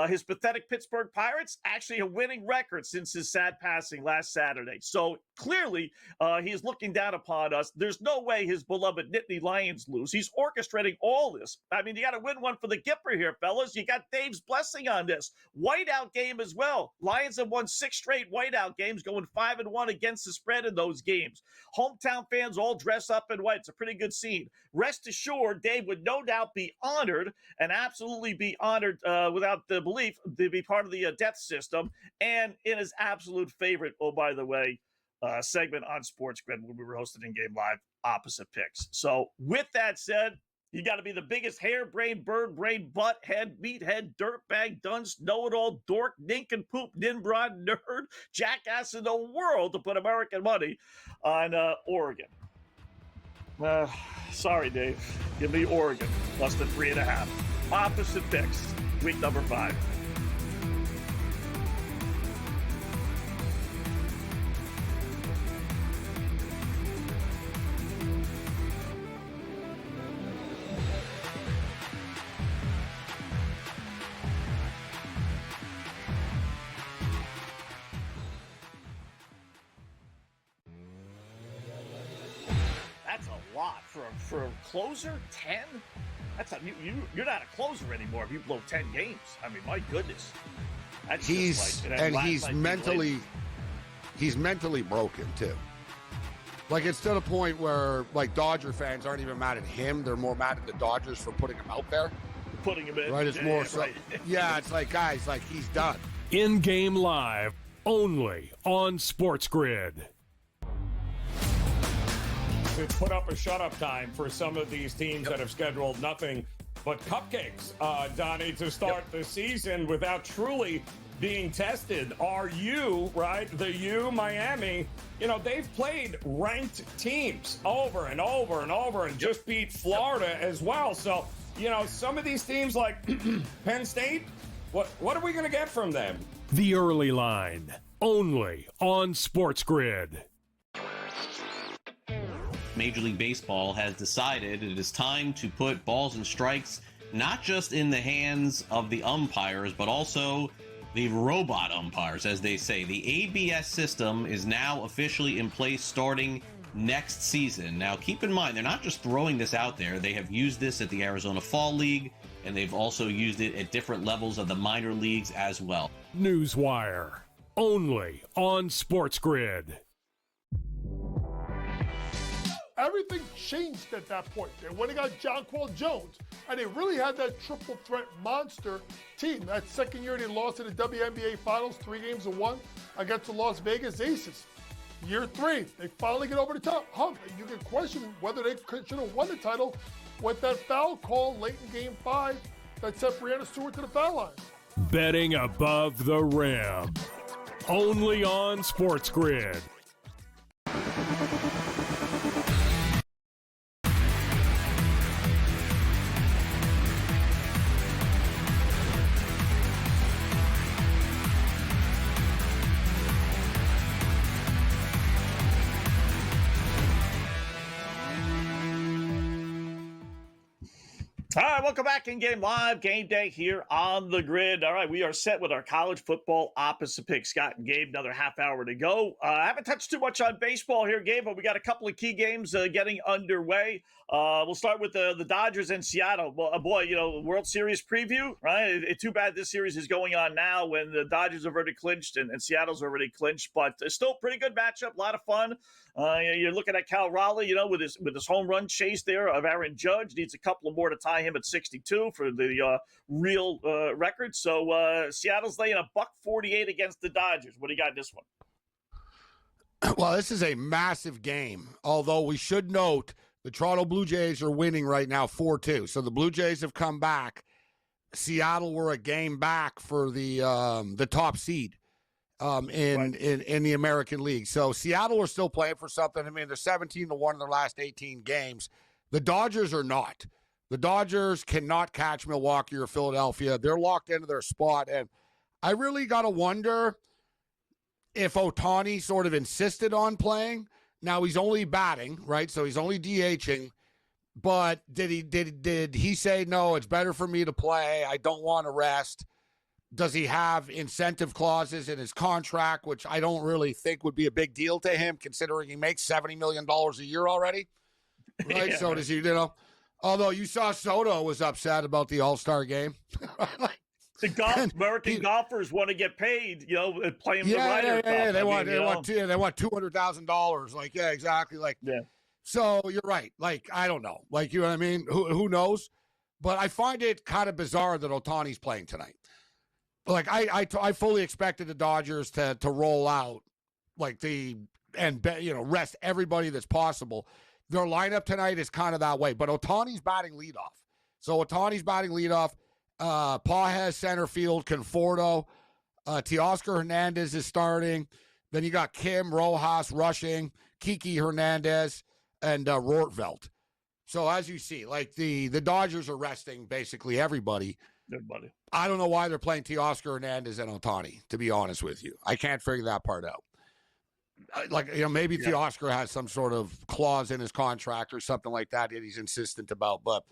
His pathetic Pittsburgh Pirates actually a winning record since his sad passing last Saturday. So clearly, he is looking down upon us. There's no way his beloved Nittany Lions lose. He's orchestrating all this. I mean, you got to win one for the Gipper here, fellas. You got Dave's blessing on this. Whiteout game as well. Lions have won 6 straight whiteout games, going 5-1 against the spread in those games. Hometown fans all dress up in white. It's a pretty good scene. Rest assured, Dave would no doubt be honored and absolutely be honored without the belief to be part of the death system, and in his absolute favorite, oh, by the way, segment on SportsGrid when we were hosted in Game Live, Opposite Picks. So with that said, you got to be the biggest harebrained, bird brain, butthead, meathead, dirtbag, dunce, know-it-all, dork, nincompoop, nimrod, nerd, jackass in the world to put American money on Oregon. Sorry, Dave. Give me Oregon, plus the 3.5. Opposite Picks, week number 5. That's a lot for a closer. 10. That's you're not a closer anymore if you blow 10 games. I mean, my goodness. That's he's mentally broken too. Like, it's to the point where, like, Dodger fans aren't even mad at him; they're more mad at the Dodgers for putting him out there. Putting him in, right? It's more so. Right. Yeah, it's like, guys, like, he's done. In-game live, only on SportsGrid. It's put up or shut up time for some of these teams that have scheduled nothing but cupcakes, Donnie, to start the season without truly being tested. Are you, right? Miami, they've played ranked teams over and over and over and just beat Florida as well. So, some of these teams like Penn State, what are we going to get from them? The early line, only on SportsGrid. Major League Baseball has decided it is time to put balls and strikes not just in the hands of the umpires, but also the robot umpires, as they say. The ABS system is now officially in place starting next season. Now, keep in mind, they're not just throwing this out there. They have used this at the Arizona Fall League, and they've also used it at different levels of the minor leagues as well. Newswire, only on SportsGrid. Everything changed at that point. They went and got Jonquel Jones, and they really had that triple threat monster team. That second year they lost in the WNBA Finals, 3-1 against the Las Vegas Aces. Year 3, they finally get over the top hump. You can question whether they should have won the title with that foul call late in Game 5 that sent Breanna Stewart to the foul line. Betting above the rim, only on SportsGrid. All right, welcome back in Game Live, Game Day here on the grid. All right, we are set with our college football opposite pick. Scott and Gabe, another half hour to go. I haven't touched too much on baseball here, Gabe, but we got a couple of key games getting underway. We'll start with the Dodgers and Seattle. Well, boy, World Series preview, right? It's too bad this series is going on now when the Dodgers have already clinched and Seattle's already clinched, but it's still a pretty good matchup, a lot of fun. You're looking at Cal Raleigh, with his home run chase there of Aaron Judge. Needs a couple of more to tie him at 62 for the real record. So Seattle's laying $148 against the Dodgers. What do you got in this one? Well, this is a massive game, although we should note the Toronto Blue Jays are winning right now 4-2. So the Blue Jays have come back. Seattle were a game back for the top seed in the American League. So Seattle are still playing for something. I mean, they're 17-1 in their last 18 games. The Dodgers are not. The Dodgers cannot catch Milwaukee or Philadelphia. They're locked into their spot. And I really got to wonder if Ohtani sort of insisted on playing. Now, he's only batting, right? So he's only DHing. But did he say, no, it's better for me to play. I don't want to rest. Does he have incentive clauses in his contract, which I don't really think would be a big deal to him, considering he makes $70 million a year already? Right? Yeah, so right. does he, although you saw Soto was upset about the All-Star game. The American golfers want to get paid, playing the Ryder Cup. Yeah. They want $200,000. Like, yeah, exactly. Like, yeah. So you're right. Like, I don't know. Like, you know what I mean? Who knows? But I find it kind of bizarre that Ohtani's playing tonight. Like, I fully expected the Dodgers to roll out, like, rest everybody that's possible. Their lineup tonight is kind of that way. But Ohtani's batting leadoff. So Ohtani's batting leadoff. Pages center field, Conforto. Teoscar Hernandez is starting. Then you got Kim, Rojas rushing, Kiki Hernandez, and Rortveld. So as you see, like the Dodgers are resting basically everybody. Everybody. I don't know why they're playing Teoscar Hernandez and Ohtani, to be honest with you. I can't figure that part out. Maybe Teoscar has some sort of clause in his contract or something like that he's insistent about. But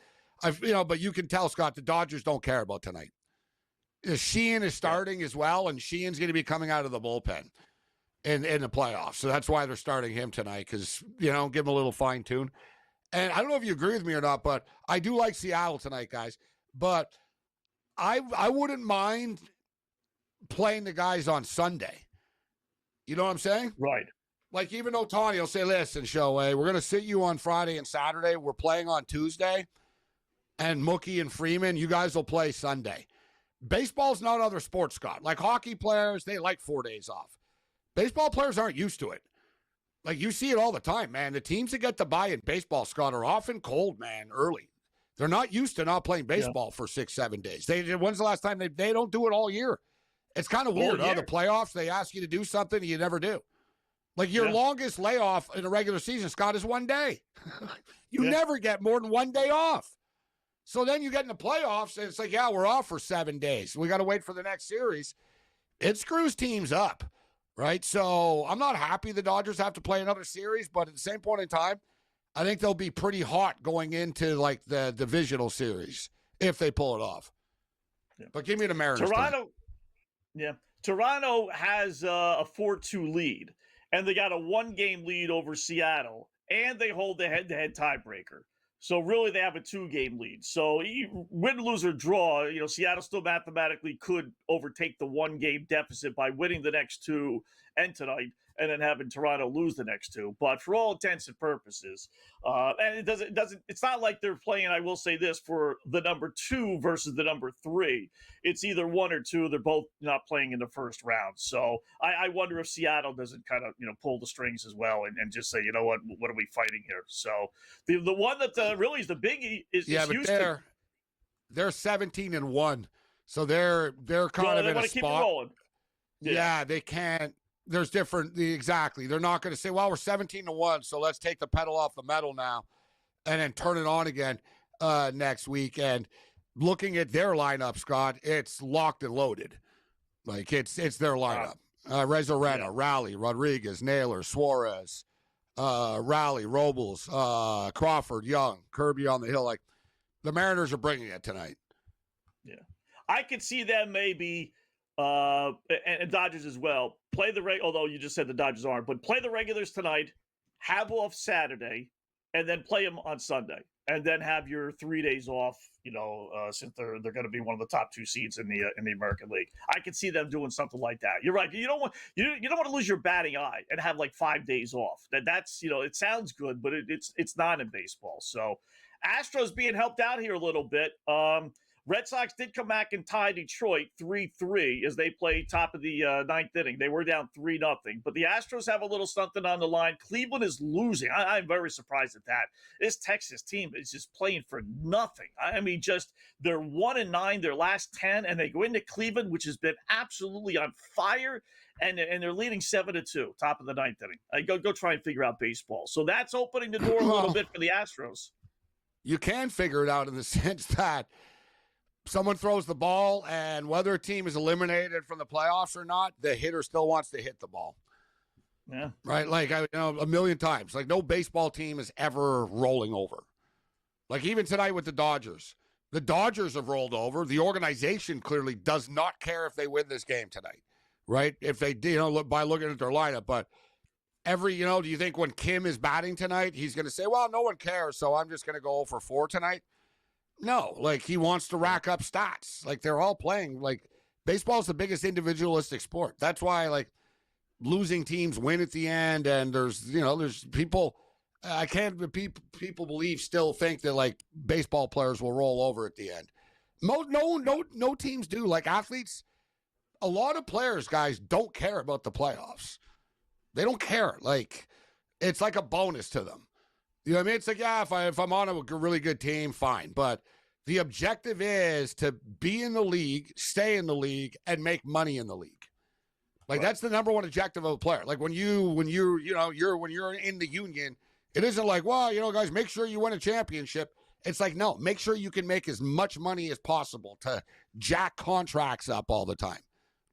but you can tell, Scott, the Dodgers don't care about tonight. Sheehan is starting as well, and Sheehan's going to be coming out of the bullpen in the playoffs. So that's why they're starting him tonight, because, give him a little fine tune. And I don't know if you agree with me or not, but I do like Seattle tonight, guys. But I wouldn't mind playing the guys on Sunday. You know what I'm saying? Right. Like, even Ohtani will say, listen, Shohei, we're going to sit you on Friday and Saturday. We're playing on Tuesday. And Mookie and Freeman, you guys will play Sunday. Baseball's not other sports, Scott. Like, hockey players, they like 4 days off. Baseball players aren't used to it. Like, you see it all the time, man. The teams that get to buy in baseball, Scott, are often cold, man, early. They're not used to not playing baseball for 6-7 days. When's the last time they don't do it all year? It's kind of weird. The playoffs, they ask you to do something and you never do. Like, your longest layoff in a regular season, Scott, is 1 day. You never get more than 1 day off. So then you get in the playoffs, and it's like, we're off for 7 days. We got to wait for the next series. It screws teams up, right? So I'm not happy the Dodgers have to play another series, but at the same point in time, I think they'll be pretty hot going into, like, the divisional series if they pull it off. Yeah. But give me the Mariners. Toronto has a 4-2 lead, and they got a 1-game lead over Seattle, and they hold the head-to-head tiebreaker. So really, they have a 2-game lead. So win, lose, or draw, Seattle still mathematically could overtake the 1-game deficit by winning the next 2 and tonight, and then having Toronto lose the next 2. But for all intents and purposes, and it's not like they're playing, I will say this, for the number 2 versus the number 3. It's either 1 or 2. They're both not playing in the first round. So I wonder if Seattle doesn't kind of, pull the strings as well and just say, you know what are we fighting here? So the one that really is the biggie is Houston. They're 17-1. So they're kind of in a spot. Keep it rolling. Yeah, they can't. There's different. Exactly. They're not going to say, well, we're 17-1, so let's take the pedal off the metal now and then turn it on again next week. And looking at their lineup, Scott, it's locked and loaded. Like, it's their lineup. Rezzarena, Raleigh, Rodriguez, Naylor, Suarez, Raleigh, Robles, Crawford, Young, Kirby on the hill. Like, the Mariners are bringing it tonight. Yeah. I could see them maybe and Dodgers as well. Although you just said the Dodgers aren't, but play the regulars tonight, have off Saturday, and then play them on Sunday, and then have your 3 days off. Since they're going to be one of the top 2 seeds in the American League, I could see them doing something like that. You're right. You don't want to lose your batting eye and have like 5 days off. That's it sounds good, but it's not in baseball. So Astros being helped out here a little bit. Red Sox did come back and tie Detroit 3-3 as they played top of the 9th inning. They were down 3-0. But the Astros have a little something on the line. Cleveland is losing. I'm very surprised at that. This Texas team is just playing for nothing. I mean, they're 1-9 their last 10, and they go into Cleveland, which has been absolutely on fire, and they're leading 7-2, top of the 9th inning. Go try and figure out baseball. So that's opening the door a little bit for the Astros. You can figure it out in the sense that someone throws the ball, and whether a team is eliminated from the playoffs or not, the hitter still wants to hit the ball. Yeah. Right? Like, a million times. Like, no baseball team is ever rolling over. Like, even tonight with the Dodgers, The Dodgers have rolled over. The organization clearly does not care if they win this game tonight, right? If they do, by looking at their lineup. But do you think when Kim is batting tonight, he's going to say, well, no one cares, so I'm just going to go for 4 tonight? No, he wants to rack up stats. They're all playing. Baseball is the biggest individualistic sport. That's why, losing teams win at the end, and there's people. I can't. People still think that baseball players will roll over at the end. No teams do. Athletes, a lot of players, guys, don't care about the playoffs. They don't care. It's like a bonus to them. You know what I mean? It's if I'm on a really good team, fine. But the objective is to be in the league, stay in the league, and make money in the league. That's the number one objective of a player. When you're in the union, it isn't guys, make sure you win a championship. It's no, make sure you can make as much money as possible to jack contracts up all the time.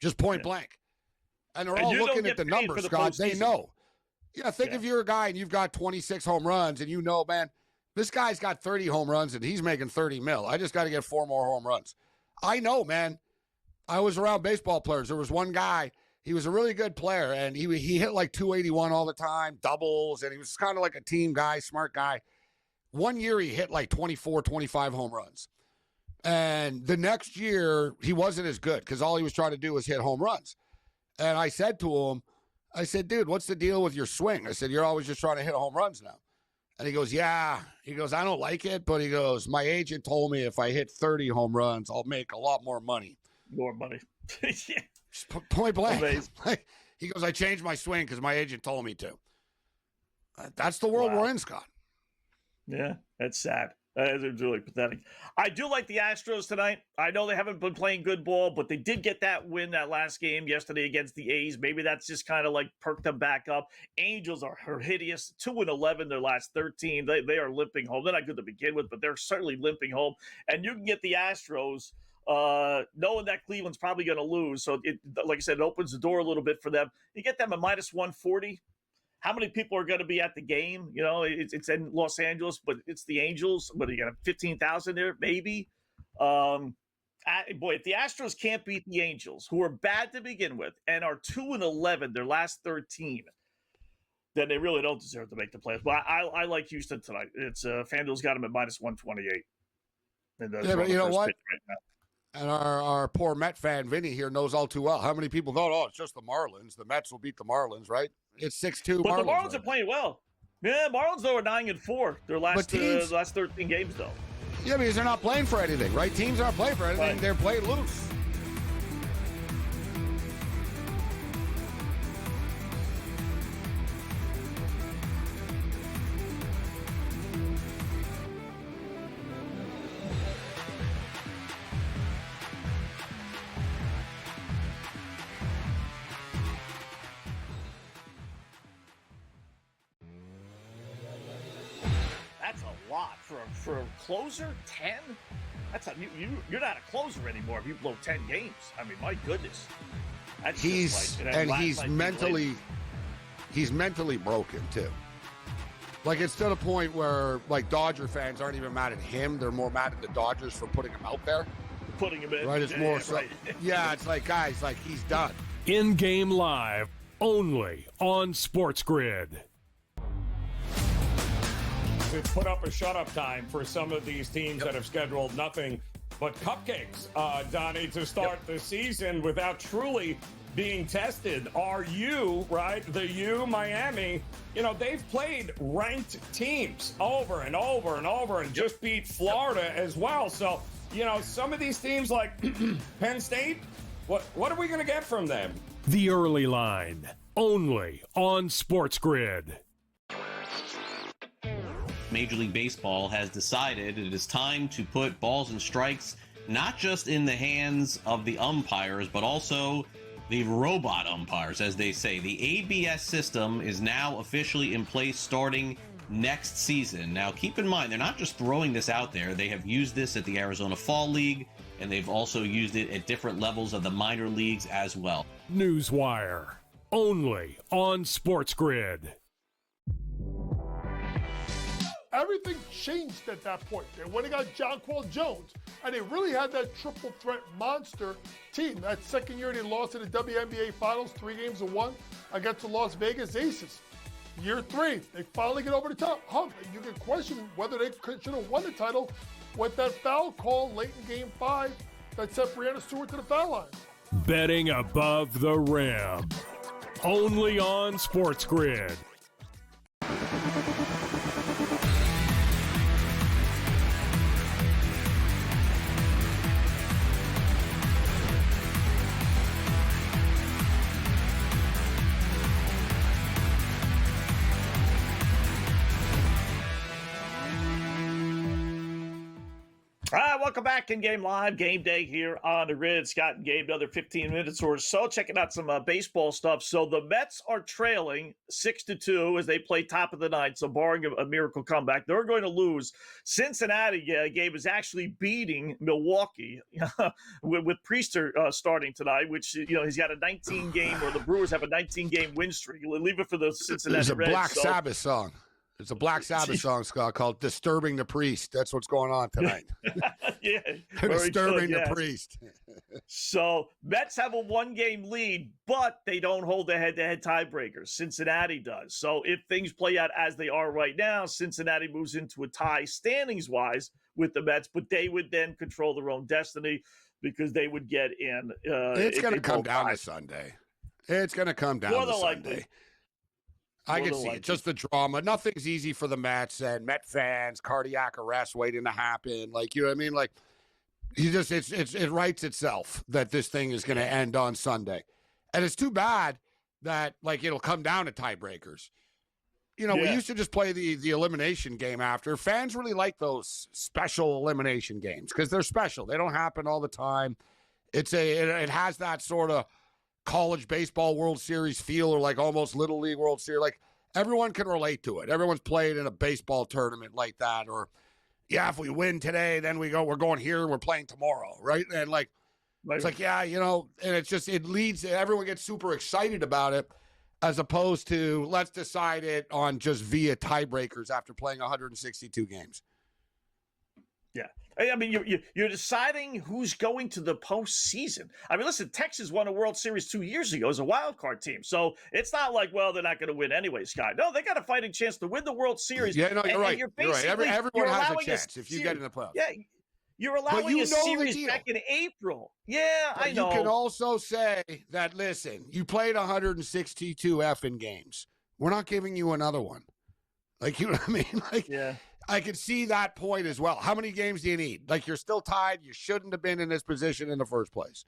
Just point blank. And they're all looking at the numbers, Scott. They know. Yeah, think if you're a guy and you've got 26 home runs and man, this guy's got 30 home runs and he's making 30 mil. I just got to get 4 more home runs. I know, man. I was around baseball players. There was one guy, he was a really good player, and he hit 281 all the time, doubles, and he was kind of a team guy, smart guy. One year he hit 24, 25 home runs. And the next year he wasn't as good because all he was trying to do was hit home runs. And I said to him, dude, what's the deal with your swing? I said, you're always just trying to hit home runs now. And he goes, yeah. He goes, I don't like it, but he goes, my agent told me if I hit 30 home runs, I'll make a lot more money. More money. Yeah. Point blank. He goes, I changed my swing because my agent told me to. That's the world we're in, Scott. Yeah, that's sad. It's really pathetic. I do like the Astros tonight. I know they haven't been playing good ball, but they did get that win that last game yesterday against the A's. Maybe that's just kind of perked them back up. Angels are hideous. 2-11 their last 13. They are limping home. They're not good to begin with, but they're certainly limping home. And you can get the Astros knowing that Cleveland's probably going to lose. So, like I said, it opens the door a little bit for them. You get them at minus 140. How many people are going to be at the game? It's in Los Angeles, but it's the Angels. What, you got 15,000 there? Maybe. If the Astros can't beat the Angels, who are bad to begin with, and are 2-11 their last 13, then they really don't deserve to make the playoffs. But I like Houston tonight. It's FanDuel's got them at minus 128. But you know what? And our poor Met fan, Vinny, here knows all too well. How many people thought, it's just the Marlins. The Mets will beat the Marlins, right? It's 6-2 But Marlins. the Marlins are playing well. Yeah, Marlins, though, are 9-4. Their last 13 games, though. Yeah, because they're not playing for anything, right? Teams aren't playing for anything. Right. They're playing loose. For a closer, 10? You're not a closer anymore if you blow 10 games. I mean, my goodness. He's mentally broken too. It's to the point where Dodger fans aren't even mad at him; they're more mad at the Dodgers for putting him out there. Putting him in, right? It's more so. Right. Yeah, it's guys, he's done. In-game live, only on SportsGrid. It's put up or shut up time for some of these teams that have scheduled nothing but cupcakes, Donnie, to start the season without truly being tested. Are you, right? Miami, they've played ranked teams over and over and over and just beat Florida as well. So, some of these teams like Penn State, what are we going to get from them? The Early Line, only on SportsGrid. Major League Baseball has decided it is time to put balls and strikes not just in the hands of the umpires, but also the robot umpires, as they say. The ABS system is now officially in place starting next season. Now, keep in mind, they're not just throwing this out there. They have used this at the Arizona Fall League, and they've also used it at different levels of the minor leagues as well. Newswire, only on SportsGrid. everything changed at that point. They went and got Jonquel Jones, and they really had that triple threat monster team. That second year they lost in the WNBA Finals, 3-1 against the Las Vegas Aces. Year 3, they finally get over the top hump. And you can question whether they should have won the title with that foul call late in Game 5 that sent Breanna Stewart to the foul line. Betting above the rim. Only on SportsGrid. All right, welcome back in Game Live, Game Day here on the Grid. Scott and Gabe, another 15 minutes or so. Checking out some baseball stuff. So the Mets are trailing 6-2 as they play top of the ninth. So barring a miracle comeback, they're going to lose. Cincinnati, Gabe, is actually beating Milwaukee with Priester starting tonight, which, he's got a 19-game, or the Brewers have a 19-game win streak. Leave it for the Cincinnati Reds. It's a Black Sabbath song. It's a Black Sabbath song, Scott, called Disturbing the Priest. That's what's going on tonight. Yeah. They're disturbing the priest. So Mets have a 1-game lead, but they don't hold the head-to-head tiebreakers. Cincinnati does. So if things play out as they are right now, Cincinnati moves into a tie standings-wise with the Mets, but they would then control their own destiny because they would get in. It's going to come down to Sunday. It's going to come down to Sunday. I can see it. Just the drama. Nothing's easy for the Mets and Met fans. Cardiac arrest waiting to happen. Like, you know what I mean? Like, it writes itself that this thing is going to end on Sunday. And it's too bad that, like, it'll come down to tiebreakers. We used to just play the elimination game after. Fans really like those special elimination games because they're special. They don't happen all the time. It has that sort of college baseball World Series feel, or like almost Little League World Series. Like, everyone can relate to it. Everyone's played in a baseball tournament like that. Or, if we win today, then we're going here, we're playing tomorrow, right? And like, it's like, and it's just, it leads, everyone gets super excited about it, as opposed to let's decide it on just via tiebreakers after playing 162 games. Yeah. I mean, you're deciding who's going to the postseason. I mean, listen, Texas won a World Series 2 years ago as a wild card team. So it's not like, well, they're not going to win anyway, Scott. No, they got a fighting chance to win the World Series. Yeah, no, you're right. You're right. Everyone has a chance if you get in the playoffs. Yeah, you're allowing a series back in April. Yeah, I know. You can also say that, listen, you played 162 effing games. We're not giving you another one. Like, you know what I mean? Like, yeah. I can see that point as well. How many games do you need? Like, you're still tied. You shouldn't have been in this position in the first place.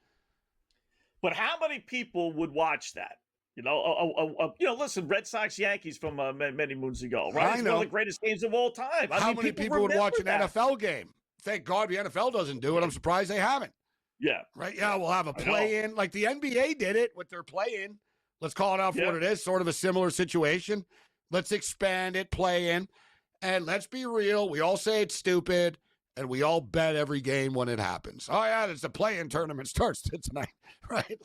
But how many people would watch that? Listen, Red Sox Yankees from many moons ago, right? It's one of the greatest games of all time. How many people would watch an NFL game? Thank God the NFL doesn't do it. I'm surprised they haven't. Yeah. Right? Yeah, we'll have a play-in. Like the NBA did it with their play-in. Let's call it out for what it is. Sort of a similar situation. Let's expand it, play-in. And let's be real, we all say it's stupid, and we all bet every game when it happens. Oh, yeah, it's the play-in tournament starts tonight, right?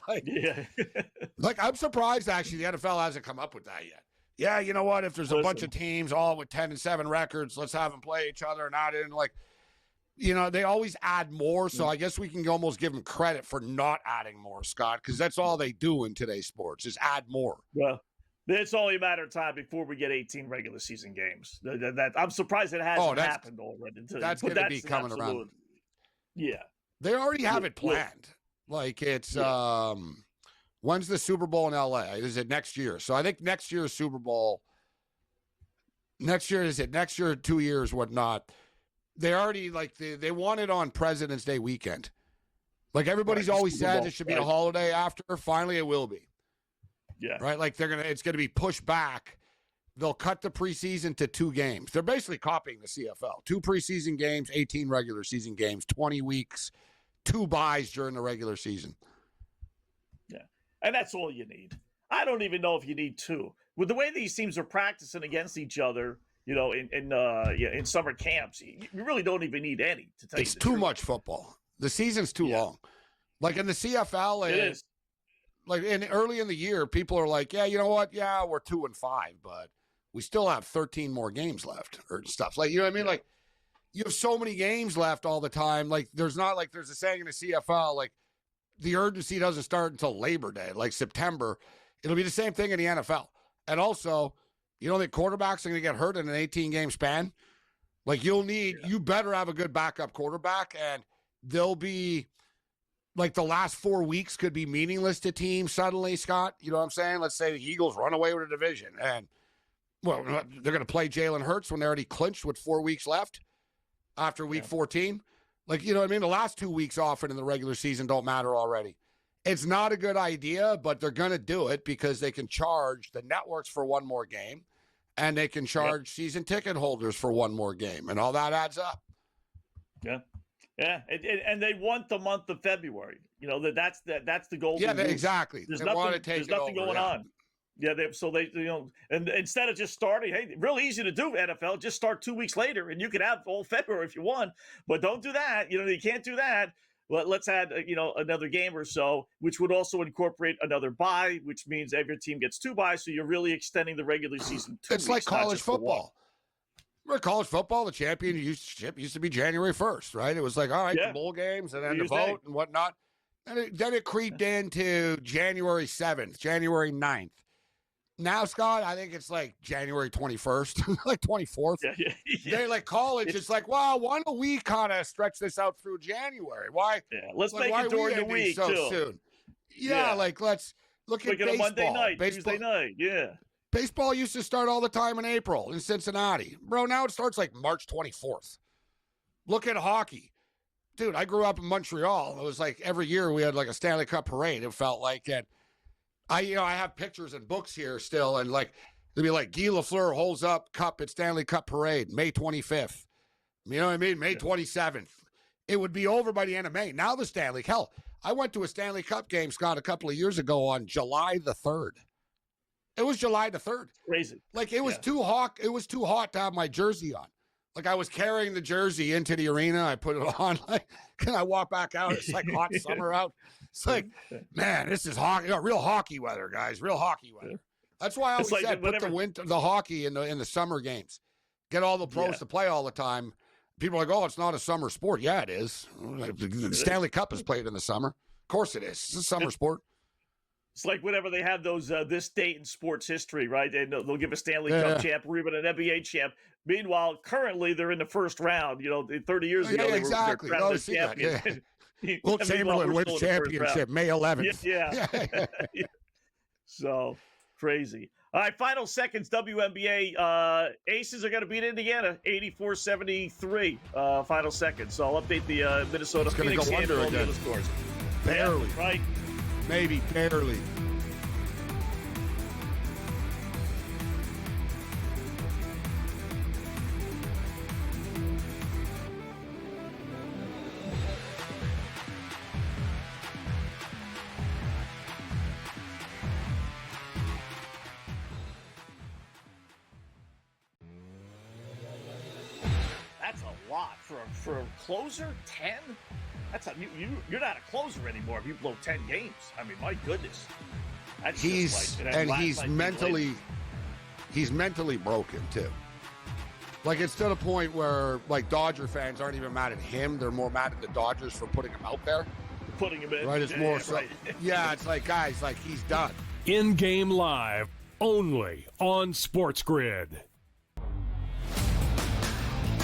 Like, I'm surprised, actually, the NFL hasn't come up with that yet. Yeah, you know what? If there's a bunch of teams all with 10-7 records, let's have them play each other and add in, like, they always add more, so I guess we can almost give them credit for not adding more, Scott, because that's all they do in today's sports is add more. Yeah. It's only a matter of time before we get 18 regular season games. I'm surprised it hasn't happened already. That's going to be coming around. Yeah. They already have it planned. Like, it's when's the Super Bowl in LA? Is it next year? So I think next year's Super Bowl, next year, 2 years, whatnot. They already, like, they want it on President's Day weekend. Like, everybody's always said it should be a holiday after. Finally, it will be. Yeah. Right? Like, it's going to be pushed back. They'll cut the preseason to 2 games. They're basically copying the CFL. 2 preseason games, 18 regular season games, 20 weeks, 2 buys during the regular season. Yeah. And that's all you need. I don't even know if you need 2. With the way these teams are practicing against each other, in summer camps, you really don't even need any to tell you the truth. It's too much football. The season's too long. Like in the CFL, it is. Like early in the year, people are like, yeah, you know what? Yeah, we're 2-5, but we still have 13 more games left or stuff. Like, you know what I mean? Like, you have so many games left all the time. Like, there's not like there's a saying in the CFL, like, the urgency doesn't start until Labor Day, like September. It'll be the same thing in the NFL. And also, you don't think quarterbacks are going to get hurt in an 18-game span? Like, you better have a good backup quarterback, and they'll be, like, the last 4 weeks could be meaningless to teams suddenly, Scott. You know what I'm saying? Let's say the Eagles run away with a division, and, well, they're going to play Jalen Hurts when they already clinched with 4 weeks left after week 14. Like, you know what I mean? The last 2 weeks often in the regular season don't matter already. It's not a good idea, but they're going to do it because they can charge the networks for one more game, and they can charge season ticket holders for one more game, and all that adds up. Yeah. Yeah, and they want the month of February. You know, that's the goal. Yeah, exactly. There's they nothing going on. Yeah, and instead of just starting, hey, real easy to do, NFL, just start 2 weeks later, and you can have all February if you want, but don't do that. You know, you can't do that. Let's add, another game or so, which would also incorporate another bye, which means every team gets 2 byes, so you're really extending the regular season 2 It's weeks, like college football. Remember college football, the championship used to be January 1st, right? It was like, all right, the bowl games and then the vote and whatnot. And then it creeped into January 7th, January 9th. Now, Scott, I think it's like January 21st, like 24th. They like college. It's like, well, why don't we kind of stretch this out through January? Why? Yeah, let's make it during the week so too. soon. Yeah, like let's look at baseball. A Monday night, Tuesday night. Yeah. Baseball used to start all the time in April in Cincinnati. Bro, now it starts like March 24th. Look at hockey. Dude, I grew up in Montreal. It was like every year we had like a Stanley Cup parade. It felt like it. I have pictures and books here still, and like they'd be like Guy Lafleur holds up cup at Stanley Cup parade, May 25th. You know what I mean? May 27th. It would be over by the end of May. Now the Stanley, hell, I went to a Stanley Cup game, Scott, a couple of years ago on July the 3rd. It was July the 3rd. Crazy. Like it was too hot. It was too hot to have my jersey on. Like I was carrying the jersey into the arena. I put it on. Like, can I walk back out? It's like hot summer out. It's like, man, this is hockey. Real hockey weather, guys. Real hockey weather. That's why I always said put the hockey in the summer games. Get all the pros to play all the time. People are like, oh, it's not a summer sport. Yeah, it is. The Stanley Cup is played in the summer. Of course it is. It's a summer sport. It's like whenever they have those this date in sports history, right? They'll give a Stanley Cup champ or even an NBA champ. Meanwhile, currently they're in the first round. 30 years ago, they were crowned as champions. Will Chamberlain wins championship May 11th. Yeah. So crazy. All right, final seconds. WNBA Aces are going to beat Indiana 84-73. Final seconds. So I'll update the Minnesota Phoenix and all the other scores. Barely. Yeah, right. Maybe barely. That's a lot for a closer. 10. That's you're not a closer anymore if you blow 10 games. I mean, my goodness. That's he's mentally broken too. Like it's to the point where like Dodger fans aren't even mad at him; they're more mad at the Dodgers for putting him out there. Putting him in, right? It's more so. Right. Yeah, it's like guys, like he's done. In-game live, only on SportsGrid.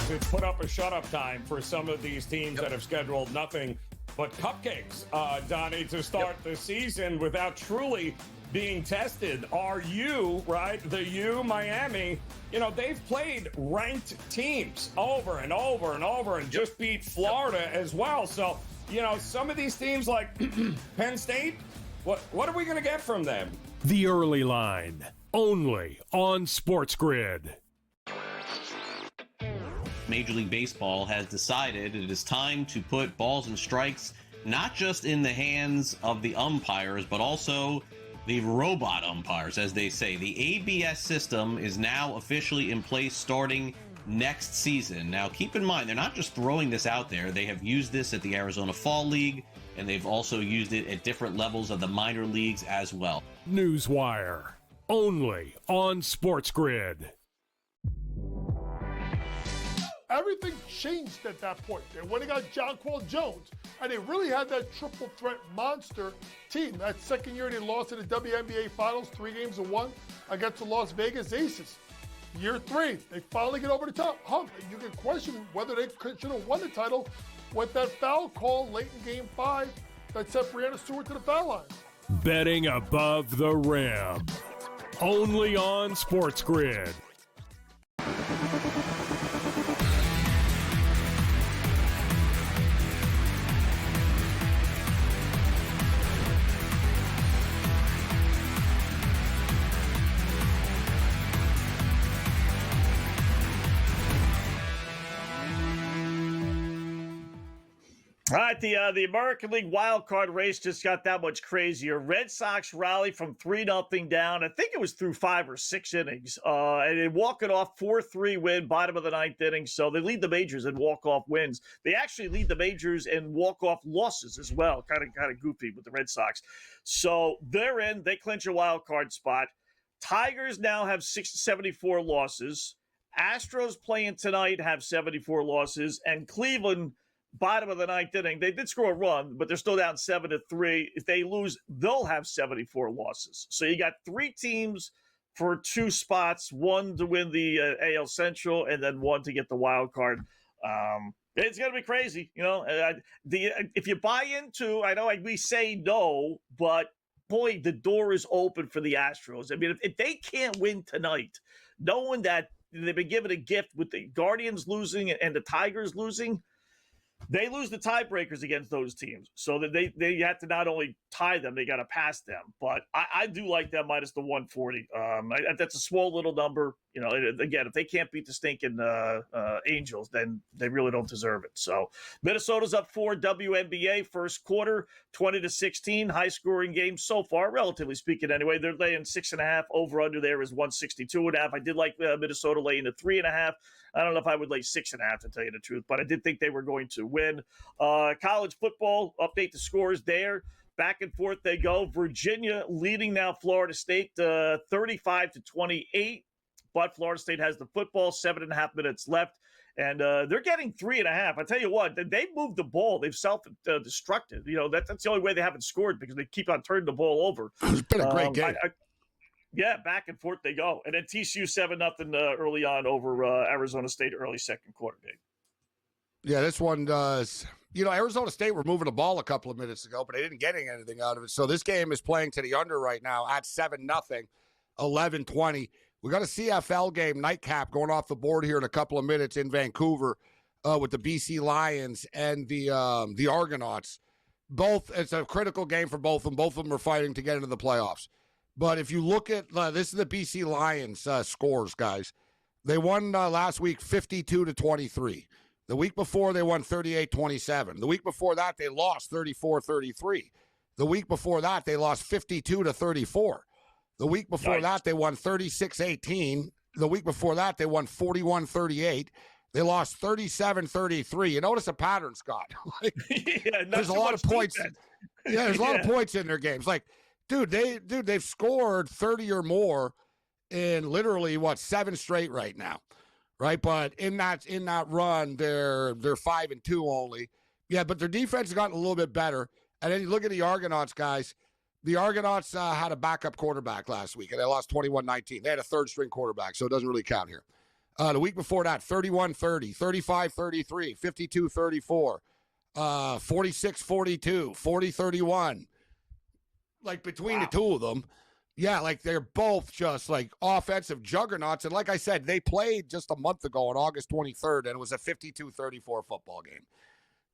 To put up a shut-up time for some of these teams that have scheduled nothing but cupcakes, Donnie, to start the season without truly being tested. Are you, right, Miami, they've played ranked teams over and over and over and just beat Florida as well. So, some of these teams like Penn State, what are we going to get from them? The Early Line, only on SportsGrid. Major League Baseball has decided it is time to put balls and strikes not just in the hands of the umpires, but also the robot umpires, as they say. The ABS system is now officially in place starting next season. Now, keep in mind, they're not just throwing this out there. They have used this at the Arizona Fall League, and they've also used it at different levels of the minor leagues as well. Newswire, only on SportsGrid. everything changed at that point. They went and got Jonquel Jones, and they really had that triple threat monster team. That second year they lost in the WNBA Finals, 3-1 against the Las Vegas Aces. Year 3, they finally get over the top hump. You can question whether they should have won the title with that foul call late in Game 5 that sent Breanna Stewart to the foul line. Betting above the rim. Only on SportsGrid. All right, the American League wild card race just got that much crazier. Red Sox rallied from 3-0 down. I think it was through 5 or 6 innings. And they walk it off 4-3 win, bottom of the 9th inning. So they lead the majors in walk-off wins. They actually lead the majors in walk-off losses as well. Kind of goofy with the Red Sox. So they're in. They clinch a wild card spot. Tigers now have 74 losses. Astros playing tonight have 74 losses. And Cleveland, bottom of the 9th inning, they did score a run, but they're still down 7-3. If they lose, they'll have 74 losses. So you got 3 teams for 2 spots, 1 to win the AL Central, and then 1 to get the wild card. It's going to be crazy, you know. If you buy into, I know we say no, but boy, the door is open for the Astros. I mean, if they can't win tonight, knowing that they've been given a gift with the Guardians losing and the Tigers losing, they lose the tiebreakers against those teams. So that they have to not only tie them, they got to pass them. But I do like that minus the 140. That's a small little number. You know, again, if they can't beat the stinking Angels, then they really don't deserve it. So Minnesota's up 4 WNBA first quarter, 20-16, high scoring game so far, relatively speaking. Anyway, they're laying 6.5. Over under there is 162.5. I did like Minnesota laying the 3.5. I don't know if I would lay 6.5 to tell you the truth, but I did think they were going to win. College football, update the scores there. Back and forth they go. Virginia leading now Florida State 35-28, but Florida State has the football, 7.5 minutes left, and they're getting 3.5. I tell you what, they've moved the ball. They've self-destructed. You know, that's the only way they haven't scored because they keep on turning the ball over. It's been a great game. Yeah, back and forth they go. And then TCU 7-0 early on over Arizona State early second quarter game. Yeah, this one does. You know, Arizona State were moving the ball a couple of minutes ago, but they didn't get anything out of it. So this game is playing to the under right now at 7-0, 11-20. We got a CFL game nightcap going off the board here in a couple of minutes in Vancouver with the BC Lions and the Argonauts. It's a critical game for both of them. Both of them are fighting to get into the playoffs. But if you look at this is the BC Lions scores, guys. They won last week 52-23. The week before, they won 38-27. The week before that, they lost 34-33. The week before that, they lost 52-34. The week before that, they won 36-18. The week before that, they won 41-38. They lost 37-33. You notice a pattern, Scott. There's a lot of points. Yeah, there's a lot of points in their games. Like, they've scored 30 or more in literally 7 straight right now, right? But in that run, they're 5-2 only. Yeah, but their defense has gotten a little bit better. And then you look at the Argonauts, guys. The Argonauts had a backup quarterback last week, and they lost 21-19. They had a third-string quarterback, so it doesn't really count here. The week before that, 31-30, 35-33, 52-34, 46-42, 40-31. Like, between the two of them, yeah, like, they're both just, like, offensive juggernauts. And like I said, they played just a month ago on August 23rd, and it was a 52-34 football game.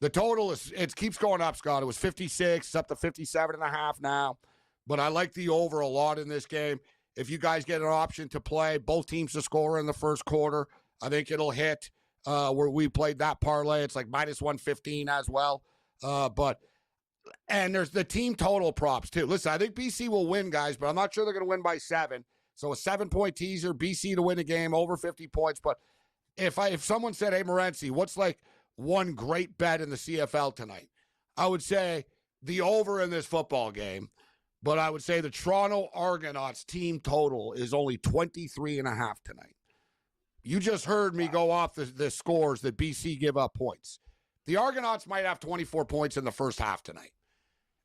The total it keeps going up, Scott. It was 56, it's up to 57.5 now. But I like the over a lot in this game. If you guys get an option to play both teams to score in the first quarter, I think it'll hit where we played that parlay. It's like minus 115 as well. And there's the team total props, too. Listen, I think BC will win, guys, but I'm not sure they're going to win by 7. So a 7-point teaser, BC to win the game, over 50 points. But if someone said, hey, Morency, what's like one great bet in the CFL tonight? I would say the over in this football game, but I would say the Toronto Argonauts team total is only 23.5 tonight. You just heard me go off the scores that BC give up points. The Argonauts might have 24 points in the first half tonight.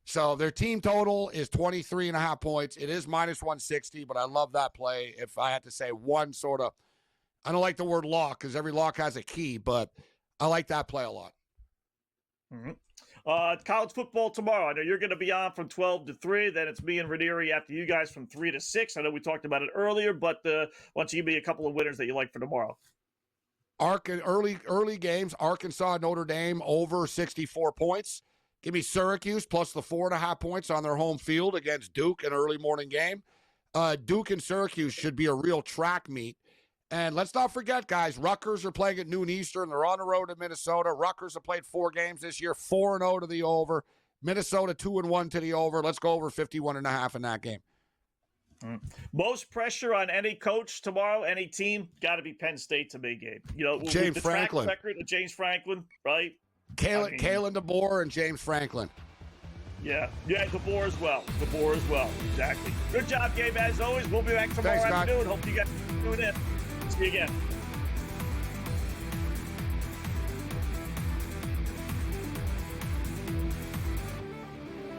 So their team total is 23.5 points. It is minus 160, but I love that play. If I had to say one sort of, I don't like the word lock because every lock has a key, but I like that play a lot. Mm-hmm. College football tomorrow. I know you're going to be on from 12 to 3. Then it's me and Ranieri after you guys from 3 to 6. I know we talked about it earlier, but why don't you give me a couple of winners that you like for tomorrow? Early games, Arkansas, Notre Dame over 64 points. Give me Syracuse plus the 4.5 points on their home field against Duke, an early morning game. Duke and Syracuse should be a real track meet. And let's not forget, guys, Rutgers are playing at noon Eastern. They're on the road to Minnesota. Rutgers have played 4 games this year, 4-0 to the over. Minnesota 2-1 to the over. Let's go over 51.5 in that game. Most pressure on any coach tomorrow, any team, got to be Penn State to me, Gabe. You know, James the Franklin. track record of James Franklin, right? Kalen DeBoer and James Franklin. Yeah, DeBoer as well. Exactly. Good job, Gabe, as always. We'll be back tomorrow Thanks, afternoon. Hope you guys are doing it. See you again.